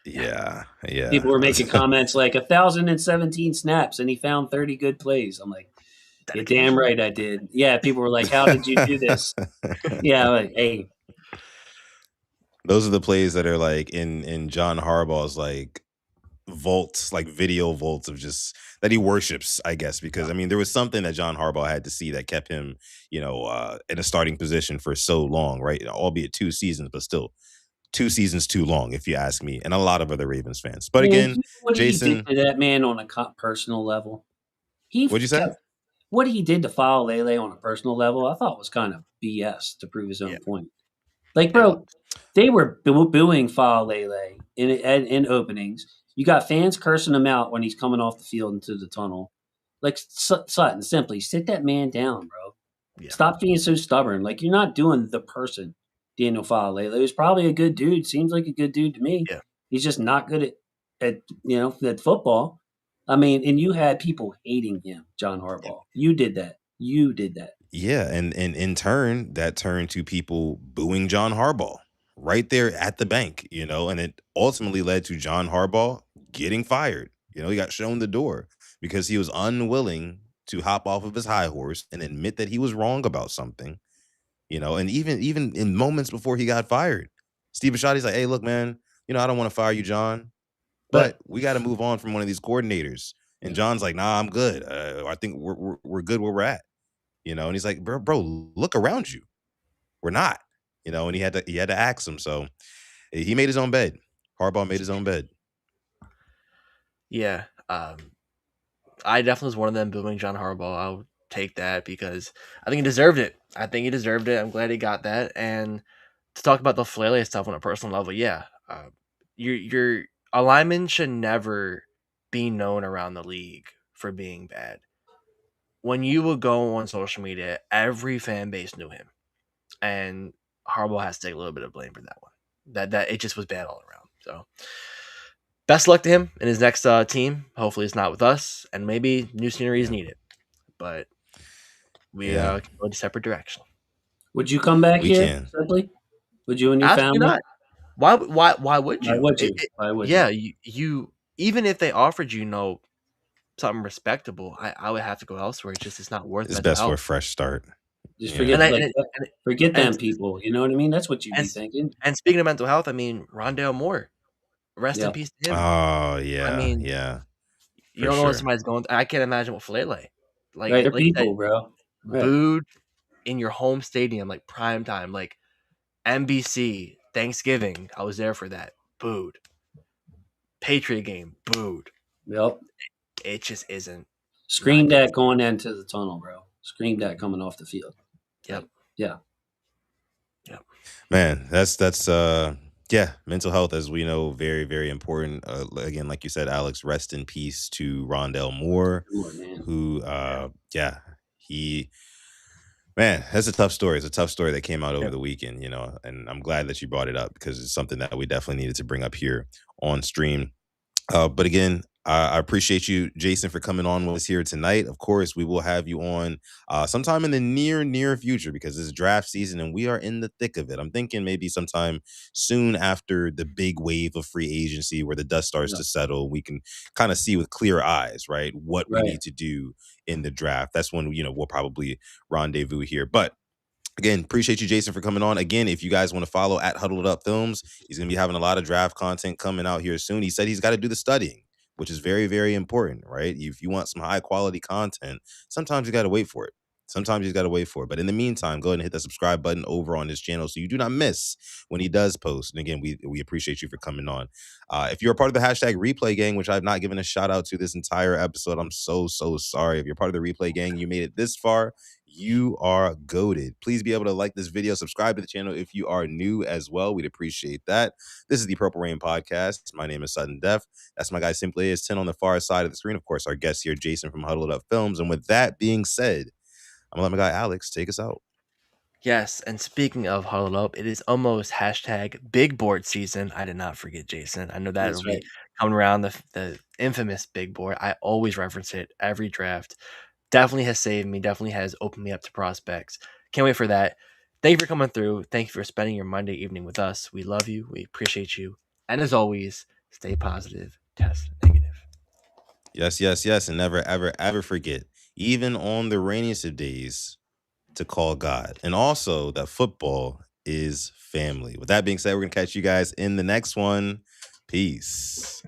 [SPEAKER 2] Yeah.
[SPEAKER 3] People were making comments like 1,017 snaps, and he found 30 good plays. I'm like, you're damn right I did. Yeah, people were like, how did you do this? Yeah, like, hey.
[SPEAKER 2] Those are the plays that are like in John Harbaugh's like vaults, like video vaults of just that he worships, I guess, because I mean there was something that John Harbaugh had to see that kept him, in a starting position for so long, right? Albeit 2 seasons, but still 2 seasons too long, if you ask me, and a lot of other Ravens fans. But again, Jason,
[SPEAKER 3] he did to that man on a personal level.
[SPEAKER 2] What'd you say?
[SPEAKER 3] What he did to Falele on a personal level, I thought was kind of BS to prove his own point. Like, bro, they were booing Falele in openings. You got fans cursing him out when he's coming off the field into the tunnel. Like, Sutton, simply sit that man down, bro. Yeah. Stop being so stubborn. Like, you're not doing the person, Daniel Falele. He was probably a good dude. Seems like a good dude to me.
[SPEAKER 1] Yeah.
[SPEAKER 3] He's just not good at football. I mean, and you had people hating him, John Harbaugh. You did that.
[SPEAKER 2] Yeah, and in turn, that turned to people booing John Harbaugh right there at the bank, and it ultimately led to John Harbaugh getting fired. He got shown the door because he was unwilling to hop off of his high horse and admit that he was wrong about something, and even in moments before he got fired, Steve Bisciotti's like, hey, look, man, I don't want to fire you, John, but we got to move on from one of these coordinators. And John's like, nah, I'm good. I think we're good where we're at. And he's like, bro, look around you. We're not, and he had to ask him. So he made his own bed. Harbaugh made his own bed.
[SPEAKER 1] Yeah. I definitely was one of them booing John Harbaugh. I'll take that because I think he deserved it. I'm glad he got that. And to talk about the Falele stuff on a personal level, yeah. Your a lineman should never be known around the league for being bad. When you would go on social media, every fan base knew him, and Harbaugh has to take a little bit of blame for that one. That it just was bad all around. So, best luck to him in his next team. Hopefully, it's not with us, and maybe new scenery is needed. But we can go in a separate direction.
[SPEAKER 3] Would you come back here, simply? Would you and your
[SPEAKER 1] Absolutely
[SPEAKER 3] family?
[SPEAKER 1] not. Why would
[SPEAKER 3] Why
[SPEAKER 1] you?
[SPEAKER 3] would you? Why would
[SPEAKER 1] Yeah,
[SPEAKER 3] you?
[SPEAKER 1] you even if they offered you, something respectable, I would have to go elsewhere. It's not worth
[SPEAKER 2] It's
[SPEAKER 1] mental
[SPEAKER 2] best for a
[SPEAKER 1] health.
[SPEAKER 2] fresh start.
[SPEAKER 3] Just
[SPEAKER 2] Yeah.
[SPEAKER 3] forget
[SPEAKER 1] And I
[SPEAKER 3] like
[SPEAKER 1] and
[SPEAKER 3] forget
[SPEAKER 1] and
[SPEAKER 3] them people. You know what I mean? That's what you'd
[SPEAKER 1] and
[SPEAKER 3] be thinking.
[SPEAKER 1] and speaking of mental health, I mean, Rondale Moore, rest in
[SPEAKER 3] Yeah.
[SPEAKER 1] peace to him.
[SPEAKER 2] Oh
[SPEAKER 1] I
[SPEAKER 2] yeah,
[SPEAKER 1] mean,
[SPEAKER 2] yeah,
[SPEAKER 1] you
[SPEAKER 2] for
[SPEAKER 1] don't know what
[SPEAKER 2] sure.
[SPEAKER 1] somebody's going through. I can't imagine what Falele.
[SPEAKER 3] Right. They're
[SPEAKER 1] Like you said,
[SPEAKER 3] people, bro. Right.
[SPEAKER 1] booed in your home stadium, like prime time, like NBC, Thanksgiving. I was there for that. Booed. Patriot game, booed.
[SPEAKER 3] Yep.
[SPEAKER 1] It just isn't not
[SPEAKER 3] Screamed
[SPEAKER 1] good.
[SPEAKER 3] at going into the tunnel, bro. Screamed at coming off the field.
[SPEAKER 1] Yep.
[SPEAKER 3] Like, yeah.
[SPEAKER 1] Yep.
[SPEAKER 2] Man, that's yeah, mental health, as we know, very, very important. Again, like you said, Alex, rest in peace to Rondale Moore,
[SPEAKER 3] Sure, man.
[SPEAKER 2] who yeah, he man, that's a tough story. It's a tough story that came out over
[SPEAKER 1] Yep.
[SPEAKER 2] the weekend, and I'm glad that you brought it up because it's something that we definitely needed to bring up here on stream. But again, I appreciate you, Jason, for coming on with us here tonight. Of course, we will have you on sometime in the near future because it's draft season and we are in the thick of it. I'm thinking maybe sometime soon after the big wave of free agency where the dust starts
[SPEAKER 3] Yeah.
[SPEAKER 2] to settle, we can kind of see with clear eyes, right, what we
[SPEAKER 3] Right.
[SPEAKER 2] need to do in the draft. That's when, we'll probably rendezvous here. But again, appreciate you, Jason, for coming on. Again, if you guys want to follow at Huddled Up Films, he's going to be having a lot of draft content coming out here soon. He said he's got to do the studying, which is very, very important, right? If you want some high quality content, sometimes you got to wait for it. Sometimes you got to wait for it. But in the meantime, go ahead and hit the subscribe button over on his channel so you do not miss when he does post. And again, we appreciate you for coming on. If you're a part of the hashtag replay gang, which I've not given a shout out to this entire episode, I'm so sorry. If you're part of the replay gang, you made it this far, you are goated. Please be able to like this video, subscribe to the channel if you are new as well. We'd appreciate that. This is the Purple Rain Podcast. My name is Sudden Death. That's my guy Simply is 10 on the far side of the screen. Of course, our guest here, Jason from Huddled Up Films. And with that being said, I'm gonna let my guy Alex take us out.
[SPEAKER 1] Yes, and speaking of Huddled Up, it is almost hashtag big board season. I did not forget, Jason. I know that
[SPEAKER 3] That's
[SPEAKER 1] will
[SPEAKER 3] right.
[SPEAKER 1] be coming around the infamous big board. I always reference it every draft. Definitely has saved me. Definitely has opened me up to prospects. Can't wait for that. Thank you for coming through. Thank you for spending your Monday evening with us. We love you. We appreciate you. And as always, stay positive, test negative.
[SPEAKER 2] Yes. And never, ever forget, even on the rainiest of days, to call God. And also that football is family. With that being said, we're going to catch you guys in the next one. Peace.